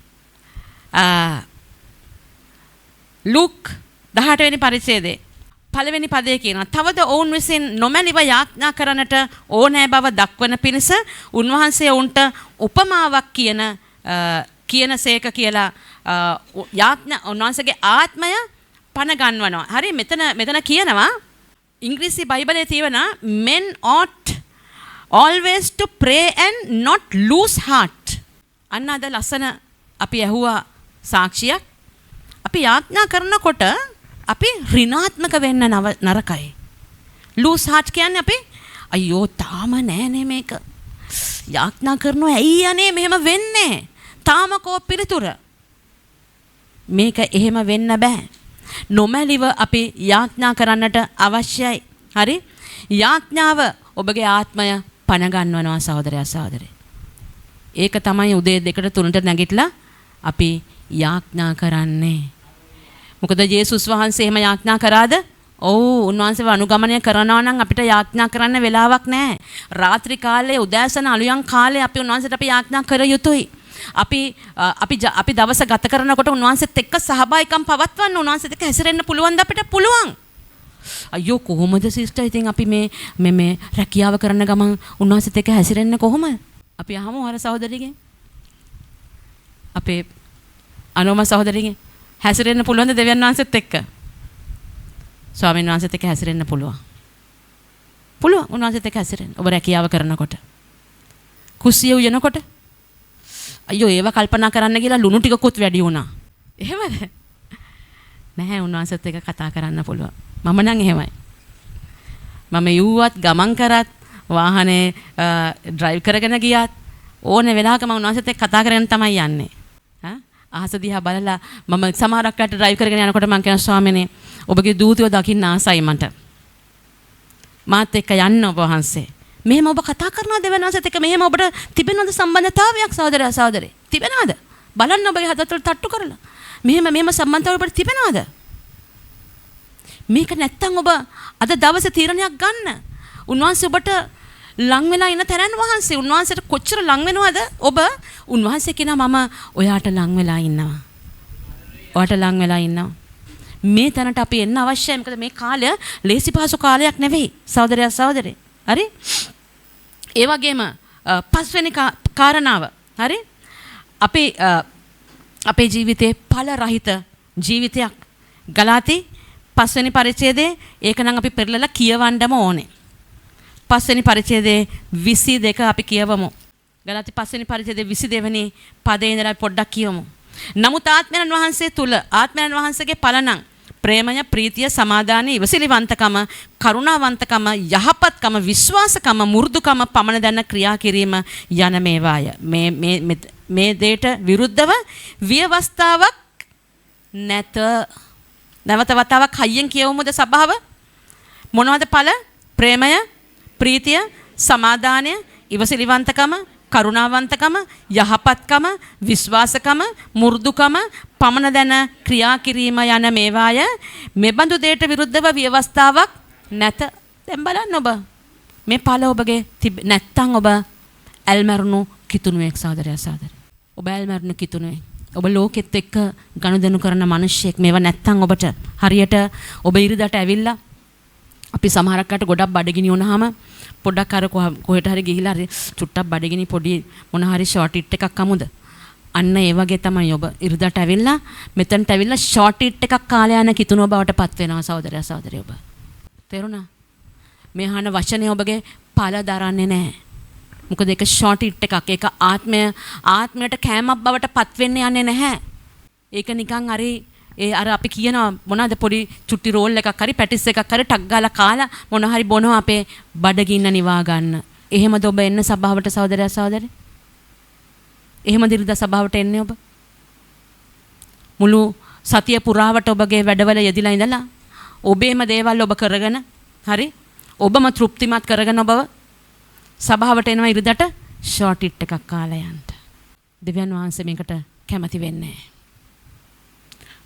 ලූක් 18 වෙනි පරිච්ඡේදයේ පළවෙනි පදයේ කියනවා තවද ඔවුන් විසින් නොමැලිව යාඥා කරන්නට ඕනෑ බව දක්වන පිණිස උන්වහන්සේ උන්ට උපමාවක් කියනසේක කියලා යාඥා උන්වහන්සේගේ ආත්මය පණ ගන්වනවා. හරි මෙතන කියනවා ඉංග්‍රීසි බයිබලයේ තියෙන men ought always to pray and not lose heart. අන්න අද ලස්සන අපි ඇහුවා සාක්ෂියක්. අපි යාඥා කරනකොට අපි ඍණාත්මක වෙන්න නරකයි. lose heart කියන්නේ අපි අයියෝ තාම නෑනේ මේක. යාඥා කරනවා ඇයි අනේ මෙහෙම වෙන්නේ? තාම කෝ පිළිතුර. මේක එහෙම වෙන්න බෑ. නොමැලිව අපි යාඥා කරන්නට අවශ්‍යයි. හරි? යාඥාව ඔබගේ ආත්මය පණ ගන්වනවා සහෝදරයා සහෝදරේ. ඒක තමයි උදේ 2ට 3ට නැගිටලා අපි යාඥා කරන්නේ. මොකද යේසුස් වහන්සේ එහෙම යාඥා කරාද? ඔව්, උන්වහන්සේව අනුගමනය කරනවා නම් අපිට යාඥා කරන්න වෙලාවක් නැහැ. රාත්‍රී කාලේ උදෑසන අලුයම් කාලේ අපි උන්වහන්සේට අපි යාඥා කර යුතුයි. අපි දවස ගත කරනකොට උන්වහන්සේත් එක්ක සහභාගීකම් පවත්වන්න, උන්වහන්සේත් එක්ක හැසිරෙන්න පුළුවන්ද අපිට? පුළුවන්. අයියෝ කොහොමද සිස්ටර් ඉතින් අපි මේ රැකියාව කරන ගමන් උන්වහන්සේත් එක්ක හැසිරෙන්න කොහොමද? අපි අහමු අර සහෝදරියගෙන්. අපේ අනෝම සහෝදරියගෙන් හැසිරෙන්න පුළුවන්ද දෙවියන් වහන්සේත් එක්ක? ස්වාමීන් වහන්සේත් එක්ක හැසිරෙන්න පුළුවන්. පුළුවන් උන්වහන්සේත් එක්ක හැසිරෙන්න. ඔබ රැකියාව කරනකොට, කුස්සිය උයනකොට, අයියෝ ඒව කල්පනා කරන්න කියලා ලුණු ටිකකුත් වැඩි වුණා. එහෙමද? නැහැ, උන්වහන්සේත් එක්ක කතා කරන්න පුළුවන්. මම නම් එහෙමයි. මම යුවත් ගමන් කරත් වාහනේ ඩ්‍රයිව් කරගෙන ගියත් ඕනේ වෙලාවක මම උන්වහන්සේත් එක්ක කතා කරගෙන තමයි යන්නේ. අහස දිහා බලලා මම සමහරක් රට ඩ්‍රයිව් කරගෙන යනකොට මම කියන ස්වාමීනි ඔබගේ දූතයෝ දකින්න ආසයි මට. මාත් එක්ක යන්න ඔබ වහන්සේ. මෙහෙම ඔබ කතා කරනවද දෙවියන් වහන්සේත් එක්ක? මෙහෙම ඔබට තිබෙනවද සම්බන්ධතාවයක් සහෝදරයා සහෝදරේ? තිබෙනවද? බලන්න ඔබගේ හදවතට තට්ටු කරලා. මෙහෙම සම්බන්ධතාවයක් ඔබට තිබෙනවද? මේක නැත්තම් ඔබ අද දවසේ තීරණයක් ගන්න. උන්වහන්සේ ඔබට ලං වෙලා ඉන්න තරන් වහන්සේ උන්වහන්සේට කොච්චර ලං වෙනවද? ඔබ උන්වහන්සේ කියනවා මම ඔයාට ලං වෙලා ඉන්නවා. ඔයාට ලං වෙලා ඉන්නවා. මේ තැනට අපි එන්න අවශ්‍යයි. මොකද මේ කාලය ලේසි පහසු කාලයක් නෙවෙයි සහෝදරයා සහෝදරේ. හරි? ඒ වගේම පස්වෙනි කාරණාව. හරි? අපේ ජීවිතේ ඵල රහිත ජීවිතයක්. ගලාති 5 වෙනි පරිච්ඡේදයේ ඒක නම් අපි පෙරලලා කියවන්නම ඕනේ. 5 වෙනි පරිච්ඡේදයේ 22 අපි කියවමු. ගලාති 5 වෙනි පරිච්ඡේදයේ 22 වෙනි පදේ ඉඳලා පොඩ්ඩක් කියවමු. නමුත් ආත්මයන් වහන්සේ තුල ආත්මයන් වහන්සේගේ ඵලනම් ප්‍රේමය, ප්‍රීතිය, සමාදානය, ඉවසිලිවන්තකම, කරුණාවන්තකම, යහපත්කම, විශ්වාසකම, මුරුදුකම, පමණ දැන ක්‍රියා කිරීම යන මේවාය. මේ දෙයට විරුද්ධව ව්‍යවස්ථාවක් නැත. නැවත වතාවක් හයියෙන් කියවමුද සභාව? මොනවද ඵල? ප්‍රේමය, ප්‍රීතිය, සමාදානය, ඉවසිලිවන්තකම, කරුණාවන්තකම, යහපත්කම, විශ්වාසකම, මුරුදුකම, පමණ දැන ක්‍රියා කිරීම යන මේවාය. මෙබඳු දෙයට විරුද්ධව ව්‍යවස්ථාවක් නැත. දැන් බලන්න ඔබ මේ ඵල ඔබගේ නැත්තම් ඔබ ඇල්මරුණු කිතුණුවෙක් සහෝදරයා සහෝදරි. ඔබ ඇල්මරුණු කිතුණුවෙක්. ඔබ ලෝකෙත් එක්ක ගනුදෙනු කරන මිනිහෙක්. මේව නැත්තම් ඔබට හරියට ඔබ ඉරිදට ඇවිල්ලා අපි සමහරකට ගොඩක් බඩගිනි වුණාම පොඩ්ඩක් අර කොහෙට හරි ගිහිලා හරි චුට්ටක් බඩගිනි පොඩි මොන හරි ෂෝට් ඉට් එකක් අමුද? අන්න ඒ වගේ තමයි ඔබ ඉරිදට ඇවිල්ලා මෙතනට ඇවිල්ලා ෂෝට් ඉට් එකක් කාලය යන කිතුණුව බවට පත් වෙනවා සහෝදරයා සහෝදරිය ඔබ. තේරුණා? මේ අහන වචනේ ඔබගේ පළ දරන්නේ නැහැ. මොකද ඒක ෂෝට් ඉට් එකක්. ඒක ආත්මයට කෑමක් බවට පත් වෙන්න යන්නේ නැහැ. ඒක නිකන් හරි අර අපි කියනවා මොනවාද පොඩි චුට්ටි රෝල් එකක් හරි පැටිස් එකක් හරි ටක් ගාලා කාලා මොන හරි බොනවා අපේ බඩගින්න නිවා ගන්න. එහෙමද ඔබ එන්න සභාවට සහෝදරයා සහෝදරි? එහෙමද ඉරිදා සභාවට එන්නේ ඔබ? මුළු සතිය පුරාවට ඔබගේ වැඩවල යෙදිලා ඉඳලා ඔබේම දේවල් ඔබ කරගෙන හරි ඔබම තෘප්තිමත් කරගෙන ඔබ සභාවට එනවා ඉරිදට ෂෝට් ඉට් එකක් කාලා යන්න. දෙවියන් වහන්සේ මේකට කැමති වෙන්නේ නැහැ.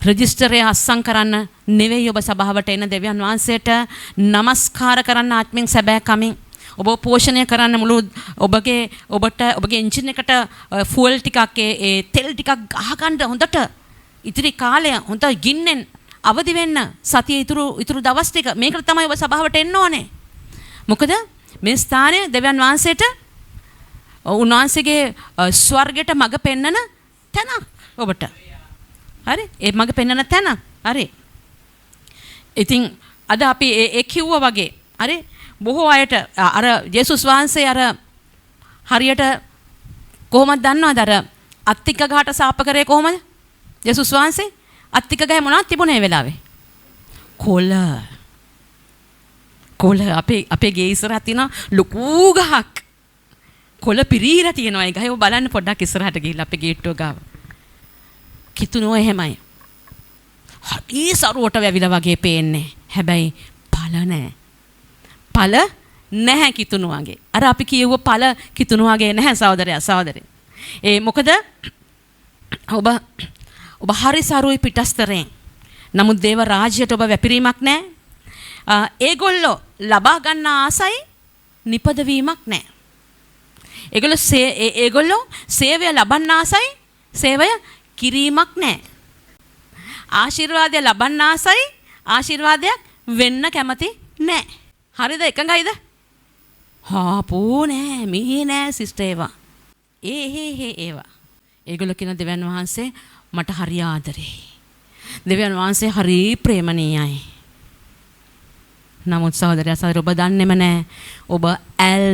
රෙජිස්ටරේ අස්සම් කරන්න නෙවෙයි ඔබ සභාවට එන. දෙවියන් වහන්සේට নমස්කාර කරන්න ආත්මෙන් සැබෑ කමින් ඔබ පෝෂණය කරන්න මුළු ඔබගේ එන්ජින් එකට ෆුවල් ටිකක් ඒ තෙල් ටිකක් ගහගන්න හොඳට ඉතිරි කාලය හොඳ ගින්නෙන් අවදි වෙන්න සතිය ඉතුරු දවස් ටික මේකට තමයි ඔබ සභාවට එන්න ඕනේ. මොකද මේ ස්ථානය දෙවියන් වහන්සේට උන්වහන්සේගේ ස්වර්ගයට මඟ පෙන්නන තැන ඔබට. හරි? ඒ මඟ පෙන්නන තැන. හරි. ඉතින් අද අපි ඒ කිව්වා වගේ හරි බොහෝ අයට අර යේසුස් වහන්සේ අර හරියට කොහොමද දන්නවද අර අත්තික ගහට සාප කරේ කොහොමද? යේසුස් වහන්සේ අත්තික ගහේ මොනවද තිබුණේ ඒ වෙලාවේ? කොළ අපේ ගේ ඉස්සරහ තියෙන ලොකු ගහක්. කොළ පිරීලා තියෙනවා. ඒ ගහේ ඔබ බලන්න පොඩ්ඩක් ඉස්සරහට ගිහිල්ලා අපේ ගේට්ටුව ගාව. කිතුණුව එහෙමයි. හරි සරුවට වැවිලා වගේ පේන්නේ. හැබැයි ඵල නැහැ. ඵල නැහැ කිතුණු වගේ. අර අපි කියුව ඵල කිතුණු වගේ නැහැ සහෝදරයා සහෝදරේ. මොකද ඔබ හරි සරුයි පිටස්තරෙන්. නමුත් දේව රාජ්‍යයට ඔබ වැපිරීමක් නැහැ. ඒගොල්ලෝ ලබා ගන්න ආසයි නිපදවීමක් නැහැ. ඒගොල්ලෝ සේවය ලබන්න ආසයි සේවය කිරීමක් නැහැ. ආශිර්වාදය ලබන්න ආසයි ආශිර්වාදයක් වෙන්න කැමති නැහැ. හරිද? එකඟයිද? හාපෝ නෑ මේ නෑ සිස්ටර් ඒවා. ඒවා. ඒගොල්ලෝ කියන දෙවියන් වහන්සේ මට හරි ආදරේ. දෙවියන් වහන්සේ හරි ප්‍රේමණීයයි. නමුත් සහෝදරයා සහෝදරි ඔබ දන්නේම නෑ. ඔබ ඇල්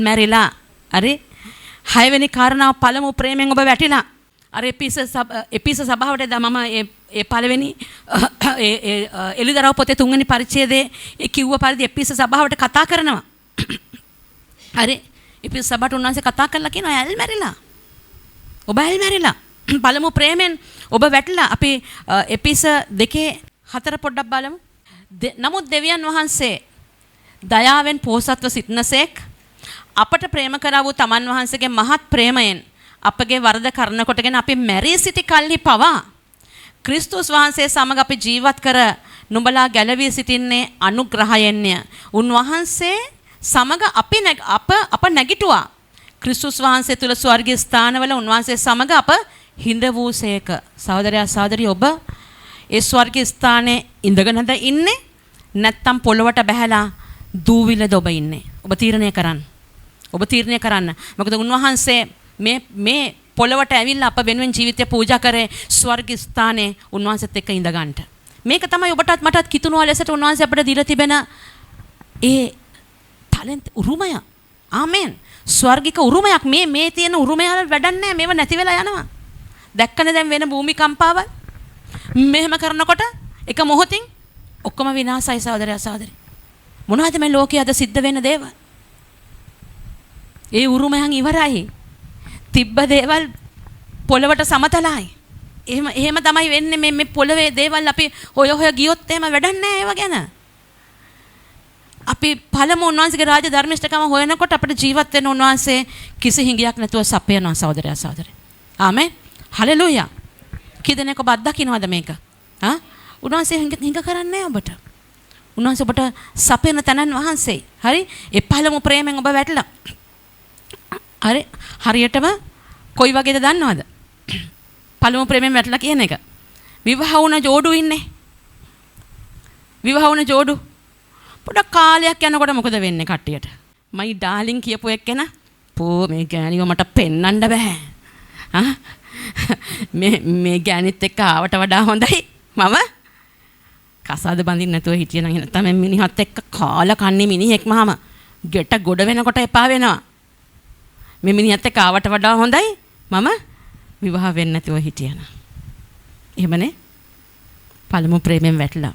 මැරිලා. හරි? 6 වෙනි කාරණාව පළමු ප්‍රේමයෙන් ඔබ වැටිලා. අර එපිස සභාවට දා මම ඒ පළවෙනි එළිදරව් පොතේ 3 වෙනි පරිච්ඡේදයේ ඒ කිව්ව පරිදි එපිස සභාවට කතා කරනවා. හරි? එපිස සභාවට උන්වහන්සේ කතා කරලා කියනවා ඇල් මැරිලා. ඔබ ඇල් මැරිලා. පළමු ප්‍රේමෙන් ඔබ වැටිලා. අපි එපිස 2:4 පොඩ්ඩක් බලමු. නමුත් දෙවියන් වහන්සේ දයාවෙන් පෝසත්ව සිටනසේක් අපට ප්‍රේම කරා වූ තමන් වහන්සේගේ මහත් ප්‍රේමයෙන් අපගේ වරද කරන කොටගෙන අපි මැරී සිටි කල්හි පවා ක්‍රිස්තුස් වහන්සේ සමග අපි ජීවත් කර නුඹලා ගැලවී සිටින්නේ අනුග්‍රහයෙන්ය. උන්වහන්සේ සමග අප නැගිටුවා. ක්‍රිස්තුස් වහන්සේ තුල ස්වර්ගීය ස්ථානවල උන්වහන්සේ සමග අප හිඳ වූසේක. සහෝදරයා සහෝදරිය ඔබ ඒ ස්වර්ගීය ස්ථානයේ ඉඳගෙනද ඉන්නේ? නැත්තම් පොළොවට බැහැලා දූවිලද ඔබ ඉන්නේ? ඔබ තීරණය කරන්න. මොකද උන්වහන්සේ මේ පොළොවට ඇවිල්ලා අප වෙනුවෙන් ජීවිතය පූජා කරේ ස්වර්ගීය ස්ථානයේ උන්වහන්සේත් එක්ක ඉඳ ගන්නට. මේක තමයි ඔබටත් මටත් කිතුණුවා ලෙසට උන්වහන්සේ අපිට දීලා තිබෙන ඒ ටැලන්ට් උරුමය. ආමෙන්. ස්වර්ගික උරුමයක්. මේ තියෙන උරුමය වල වැඩක් නැහැ. මේව නැති වෙලා යනවා. දැක්කනේ දැන් වෙන භූමිකම්පාවල්. මෙහෙම කරනකොට එක මොහොතින් ඔක්කොම විනාශයි සහෝදරයා සහෝදරි. මොනවද මේ ලෝකයේ අද සිද්ධ වෙන දේවල්? ඒ උරුමයන් ඉවරයි. තිබ්බ දේවල් පොළවට සමතලයි. එහෙම තමයි වෙන්නේ මේ පොළවේ දේවල් අපි හොය ගියොත් එහෙම වැඩක් නැහැ ඒව ගැන. අපි පළමු උන්වහන්සේගේ රාජ්‍ය ධර්මිෂ්ඨකම හොයනකොට අපිට ජීවත් වෙන්න උන්වහන්සේ කිසි හිඟයක් නැතුව සපයනවා සහෝදරයා සහෝදරි. ආමෙන්. හලෙලූයා. කීදෙනෙක් ඔබ අත්දකින්නවද මේක? උන්වහන්සේ හිඟ කරන්නේ නැහැ ඔබට. උන්වහන්සේ ඔබට සපයන තනන් වහන්සේ. හරි? ඒ පළමු ප්‍රේමෙන් ඔබ වැටලා. හරි? හරියටම කොයි වගේද දන්නවද? පළමු ප්‍රේමෙන් වැටලා කියන එක. විවාහ වුණ ජෝඩු ඉන්නේ. පොඩක් කාලයක් යනකොට මොකද වෙන්නේ කට්ටියට? මයි ඩාර්ලින් කියපු එක්කෙනා පෝ මේ ගෑණිව මට පෙන්වන්න බෑ. මේ ගෑණිත් එක්ක ආවට වඩා හොඳයි මම කසාද බඳින්න නැතුව හිටියනම් එහෙනම් තමයි මිනිහත් එක්ක කාලා කන්නේ මිනිහෙක් මම ගෙට ගොඩ වෙනකොට එපා වෙනවා. මේ මිනිහත් එක්ක ආවට වඩා හොඳයි මම විවාහ වෙන්නේ නැතුව හිටියනම්. එහෙමනේ. පළමු ප්‍රේමයෙන් වැටලා.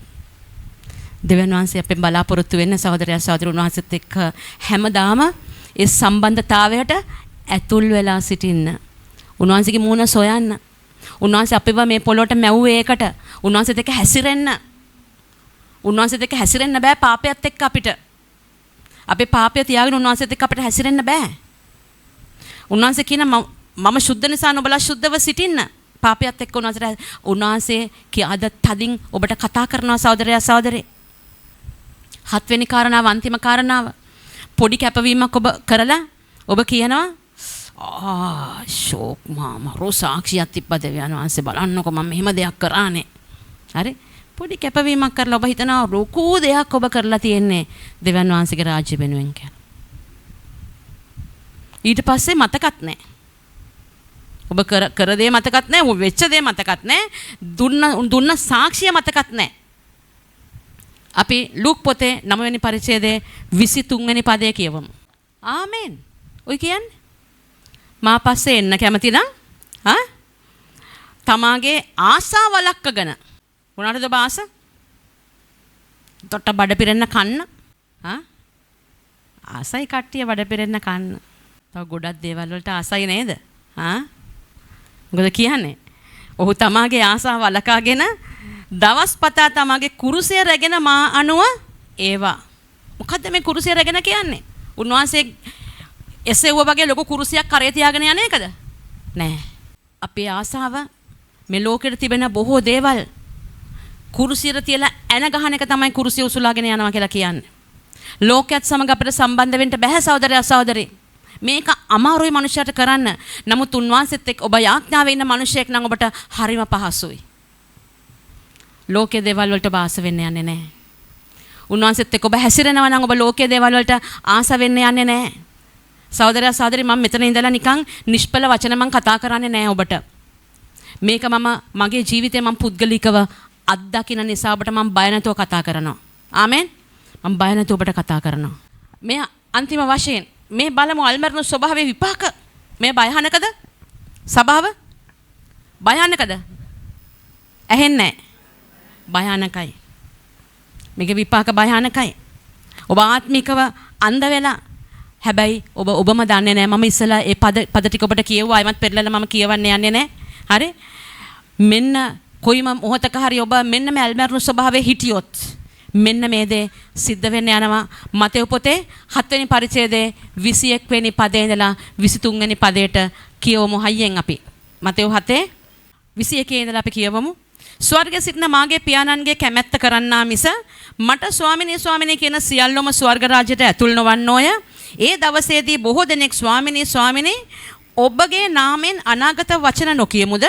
දෙවියන් වහන්සේ අපෙන් බලාපොරොත්තු වෙන්න සහෝදරයා සහෝදරි උන්වහන්සේත් එක්ක හැමදාම ඒ සම්බන්ධතාවයට ඇතුල් වෙලා සිටින්න. උන්වහන්සේගේ මූණ සොයන්න. උන්වහන්සේ අපිව මේ පොළොවට මැව්වේ ඒකට. උන්වහන්සේත් එක්ක හැසිරෙන්න. උන්වහන්සේත් එක්ක හැසිරෙන්න බෑ පාපයත් එක්ක අපිට. අපේ පාපය තියාගෙන උන්වහන්සේත් එක්ක අපිට හැසිරෙන්න බෑ. උන්වහන්සේ කියන මම සුද්ධ නිසා නුඹලා සුද්ධව සිටින්න. පාපයත් එක්ක උන්වහන්සේ කියාද තදින් ඔබට කතා කරනවා සහෝදරයා සහෝදරි. 7 වෙනි කාරණාව අන්තිම කාරණාව. පොඩි කැපවීමක් ඔබ කරලා ඔබ කියනවා ෂෝක් මාමරෝ සාක්ෂියක් තිබ්බ දෙවියන් වහන්සේ බලන්නකො මම මෙහෙම දෙයක් කරානේ. හරි? පොඩි කැපවීමක් කරලා ඔබ හිතනවා ලොකු දෙයක් ඔබ කරලා තියෙන්නේ දෙවියන් වහන්සේගේ රාජ්‍ය වෙනුවෙන් කියලා. ඊට පස්සේ මතකත් නැහැ. ඔබ කර දේ මතකත් නැහැ, ඔබ වෙච්ච දේ මතකත් නැහැ, දුන්න සාක්ෂිය මතකත් නැහැ. අපි ලූක් පොතේ 9 වෙනි පරිච්ඡේදයේ 23 වෙනි පදයේ කියවමු. ආමෙන්. ඔය කියන්නේ මා පස්සේ එන්න කැමති නම් තමාගේ ආසාව වළක්වගෙන මොනවටද ඔබ ආස? තොට බඩ පිරෙන්න කන්න. ආසයි කට්ටිය බඩ පිරෙන්න කන්න. තව ගොඩක් දේවල් වලට ආසයි නේද? මොකද කියන්නේ? ඔහු තමාගේ ආසාව වළකාගෙන දවස් පතා තමාගේ කුරුසය රැගෙන මා අනුව ඒවා. මොකද්ද මේ කුරුසය රැගෙන කියන්නේ? උන්වහන්සේ එසෙව්ව වගේ ලොකු කුරුසියක් කරේ තියාගෙන යන එකද? නෑ. අපේ ආසාව මේ ලෝකෙට තිබෙන බොහෝ දේවල් කුරුසියට තියලා ඇන ගහන එක තමයි කුරුසිය උසුලාගෙන යනවා කියලා කියන්නේ. ලෝකයක් සමග අපිට සම්බන්ධ වෙන්න බැහැ සහෝදරයා සහෝදරි. මේක අමාරුයි මනුෂ්‍යයට කරන්න. නමුත් උන්වහන්සේත් එක්ක ඔබ යාඥාවේ ඉන්න මිනිසෙක් නම් ඔබට හරිම පහසුයි. ලෝකයේ දේවල් වලට ආස වෙන්න යන්නේ නැහැ. උන්වහන්සේත් එක්ක ඔබ හැසිරෙනවා නම් ඔබ ලෝකයේ දේවල් වලට ආස වෙන්න යන්නේ නැහැ. සහෝදරයා සහෝදරි මම මෙතන ඉඳලා නිකන් නිෂ්පල වචන මම කතා කරන්නේ නැහැ ඔබට. මේක මගේ ජීවිතේ මම පුද්ගලිකව අත්දකින්න නිසා ඔබට මම බය නැතුව කතා කරනවා. ආමෙන්. මම බය නැතුව ඔබට කතා කරනවා. මේ අන්තිම වශයෙන් මේ බලමු අල්මරණ ස්වභාවයේ විපාක. මේ භයානකද? ස්වභාව භයානකද? ඇහෙන්නේ භයානකයි. මේකේ විපාක භයානකයි. ඔබ ආත්මිකව අන්ධ වෙලා හැබැයි ඔබම දන්නේ නැහැ. මම ඉස්සලා ඒ පද ටික ඔබට කියෙව්වා. අයමත් පෙරලලා මම කියවන්න යන්නේ නැහැ. හරි? මෙන්න කොයිම මොහතක හරි ඔබ මෙන්න මේ අල්මරණ ස්වභාවයේ හිටියොත් මෙන්න මේ දේ සිද්ධ වෙන්න යනවා. මතෙව් පොතේ 7 වෙනි පරිච්ඡේදයේ 21 වෙනි පදේ ඉඳලා 23 වෙනි පදයට කියවමු හයියෙන් අපි. මතෙව් 7:21 ඉඳලා අපි කියවමු. ස්වර්ගයේ සිටින මාගේ පියාණන්ගේ කැමැත්ත කරන්නා මිස මට ස්වාමිනී කියන සියල්ලම ස්වර්ග රාජ්‍යයට ඇතුල් නොවන්නෝය. ඒ දවසේදී බොහෝ දෙනෙක් ස්වාමිනී ඔබගේ නාමයෙන් අනාගත වචන නොකියමුද?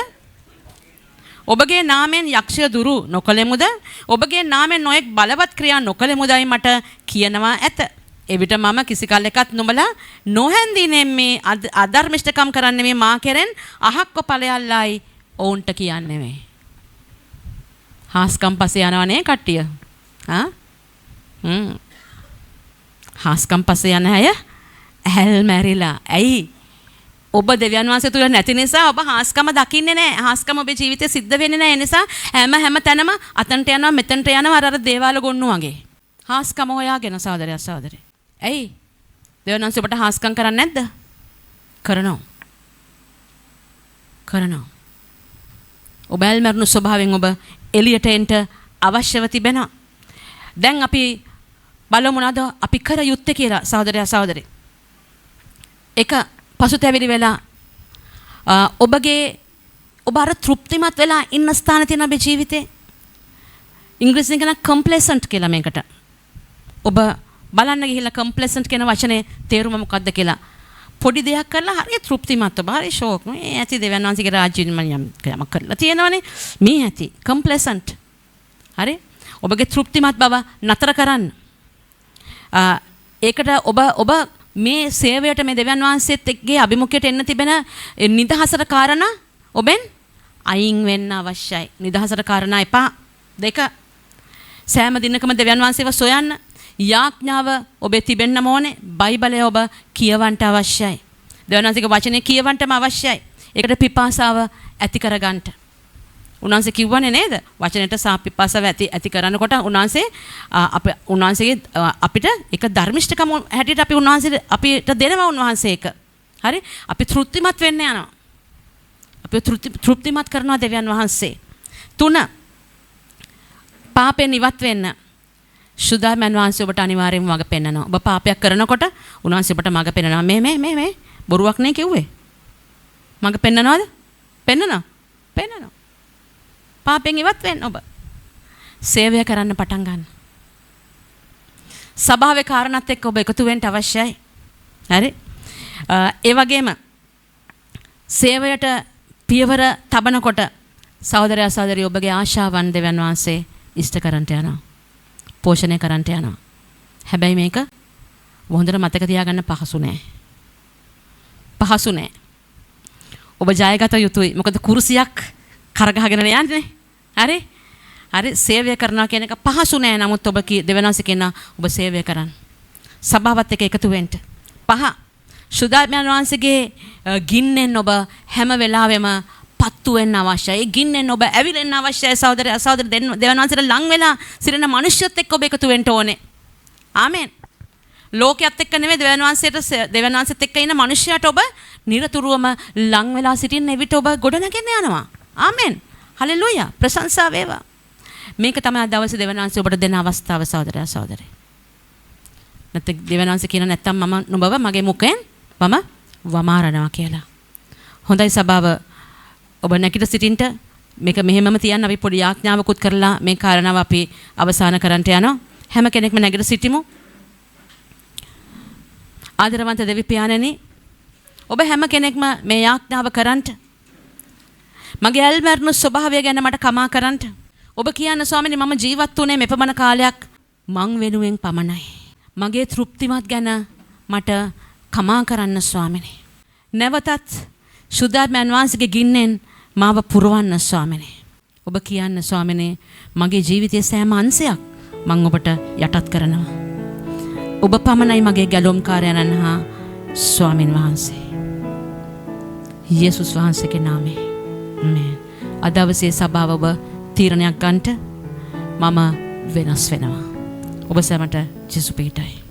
ඔබගේ නාමයෙන් යක්ෂය දුරු නොකළෙමුද? ඔබගේ නාමයෙන් නොයෙක් බලවත් ක්‍රියා නොකළෙමුදයි මට කියනවා ඇත. එවිට මම කිසි කලෙකත් නුඹලා නොහැඳිනේ මේ අධර්මිෂ්ඨකම් කරන්නේ මේ මා කෙරෙන් අහක්ව ඵලයල්ලායි ඔවුන්ට කියන්නේ මේ. හාස්කම් පස්සේ යනවනේ කට්ටිය. හාස්කම් පස්සේ යන අය ඇහැල් මැරිලා. ඇයි? ඔබ දෙවියන් වහන්සේ තුල නැති නිසා ඔබ හාස්කම දකින්නේ නැහැ. හාස්කම ඔබේ ජීවිතේ සිද්ධ වෙන්නේ නැහැ. ඒ නිසා හැම තැනම අතන්ට යනවා මෙතනට යනවා අර දේවාල ගොන්නු වගේ. හාස්කම හොයාගෙන සහෝදරයා සහෝදරි. ඇයි? දෙවියන් වහන්සේ ඔබට හාස්කම් කරන්නේ නැද්ද? කරනවා. ඔබ ඇල්මරණු ස්වභාවයෙන් ඔබ එළියට එන්න අවශ්‍යව තිබෙනවා. දැන් අපි බලමු මොනවද අපි කර යුත්තේ කියලා සහෝදරයා සහෝදරි. එක පසුතැවිලි වෙලා ඔබ අර තෘප්තිමත් වෙලා ඉන්න ස්ථාන තියෙන ඔබේ ජීවිතේ ඉංග්‍රීසියෙන් කියන complacent කියලා මේකට. ඔබ බලන්න ගිහිල්ලා complacent කියන වචනේ තේරුම මොකක්ද කියලා. පොඩි දෙයක් කරලා හරිය තෘප්තිමත් ඔබ හරිය ෂෝක් මේ ඇති දෙවියන් වහන්සේගේ රාජ්‍යෙන් මම යමක් කරලා තියෙනවනේ මේ ඇති complacent. හරි? ඔබගේ තෘප්තිමත් බව නතර කරන්න. ඒකට ඔබ මේ සේවයට මේ දෙවියන් වහන්සේත් එක්ගේ අභිමුඛයට එන්න තිබෙන නිදහසට කාරණා ඔබෙන් අයින් වෙන්න අවශ්‍යයි. නිදහසට කාරණා එපා. 2 සෑම දිනකම දෙවියන් වහන්සේව සොයන්න. යාඥාව ඔබේ තිබෙන්න ඕනේ. බයිබලය ඔබ කියවන්න අවශ්‍යයි. දෙවියන් වහන්සේගේ වචනේ කියවන්නම අවශ්‍යයි. ඒකට පිපාසාව ඇති කරගන්න. උන්වහන්සේ කිව්වනේ නේද? වචනෙට සාපිපාසාව ඇති කරනකොට උන්වහන්සේගේ අපිට එක ධර්මිෂ්ඨකම හැටියට අපිට දෙනවා උන්වහන්සේ එක. හරි? අපි තෘප්තිමත් වෙන්න යනවා. අපි තෘප්තිමත් කරනවා දෙවියන් වහන්සේ. 3 පාපෙන් ඉවත් වෙන්න. සුදාමන් වහන්සේ ඔබට අනිවාර්යයෙන්ම මඟ පෙන්නනවා. ඔබ පාපයක් කරනකොට උන්වහන්සේ ඔබට මඟ පෙන්නනවා. මේ බොරුවක් නේ කිව්වේ. මඟ පෙන්නනවද? පෙන්නනවා. පාපෙන් ඉවත් වෙන්න ඔබ. සේවය කරන්න පටන් ගන්න. සභාවේ කාරණාත් එක්ක ඔබ එකතු වෙන්න අවශ්‍යයි. හරි? ඒ වගේම සේවයට පියවර තබනකොට සහෝදරයා සහෝදරිය ඔබගේ ආශාවන් දෙවියන් වහන්සේ ඉෂ්ට කරන්ට යනවා. පෝෂණය කරන්ට යනවා. හැබැයි මේක හොඳට මතක තියාගන්න පහසු නෑ. ඔබ ජයගත යුතුයි. මොකද කුරුසියක් කරගහගෙන යන්නේ. හරි? සේවය කරනවා කියන එක පහසු නෑ. නමුත් ඔබ දෙවියන් වහන්සේ කියනවා ඔබ සේවය කරන්න. සභාවත් එක්ක එකතු වෙන්න. 5 සුදාමයන් වහන්සේගේ ගින්නෙන් ඔබ හැම වෙලාවෙම පත්තු වෙන්න අවශ්‍යයි. ඒ ගින්නෙන් ඔබ ඇවිලෙන්න අවශ්‍යයි. සහෝදර දෙවියන් වහන්සේට ලං වෙලා සිටින මිනිස්සුත් එක්ක ඔබ එකතු වෙන්න ඕනේ. ආමෙන්. ලෝකයේත් එක්ක නෙමෙයි දෙවියන් වහන්සේත් එක්ක ඉන්න මිනිස්සයාට ඔබ නිරතුරුවම ලං වෙලා සිටින්න එවිට ඔබ ගොඩනගෙන යනවා. ආමෙන්. හලෙලූයා. ප්‍රශංසා වේවා. මේක තමයි අද දවසේ දෙවියන් වහන්සේ ඔබට දෙන අවස්ථාව සහෝදරයා සහෝදරේ. නැත්නම් දෙවියන් වහන්සේ කියන නැත්තම් මම නුඹව මගේ මුඛයෙන් මම වමාරනවා කියලා. හොඳයි සභාව ඔබ නැගිට සිටින්න මේක මෙහෙමම තියන්න අපි පොඩි ආඥාවකුත් කරලා මේ කාරණාව අපි අවසන් කරන්නට යනවා. හැම කෙනෙක්ම නැගිට සිටිමු. ආදරවන්ත දෙවි පියාණනි ඔබ හැම කෙනෙක්ම මේ ආඥාව කරන්ට මගේ ඇල්මර්ණු ස්වභාවය ගැන මට කමා කරන්ට ඔබ කියන්න ස්වාමීනි මම ජීවත් වුණේ මෙපමණ කාලයක් මං වෙනුවෙන් පමණයි. මගේ තෘප්තිමත් ගැන මට කමා කරන්න ස්වාමීනි. නැවතත් සුදාත්මයන් වහන්සේගේ ගින්නෙන් මාව පුරවන්න ස්වාමීනි. ඔබ කියන්න ස්වාමීනි මගේ ජීවිතයේ සෑම අංශයක් මං ඔබට යටත් කරනවා. ඔබ පමණයි මගේ ගැලොම්කාරයන්න් හා ස්වාමින් වහන්සේ. යේසුස් වහන්සේගේ නාමයෙන්. ආමේන්. අද දවසේ සභාව ඔබ තීරණයක් ගන්නට මම වෙනස් වෙනවා. ඔබ සැමට ජේසු පිටයි.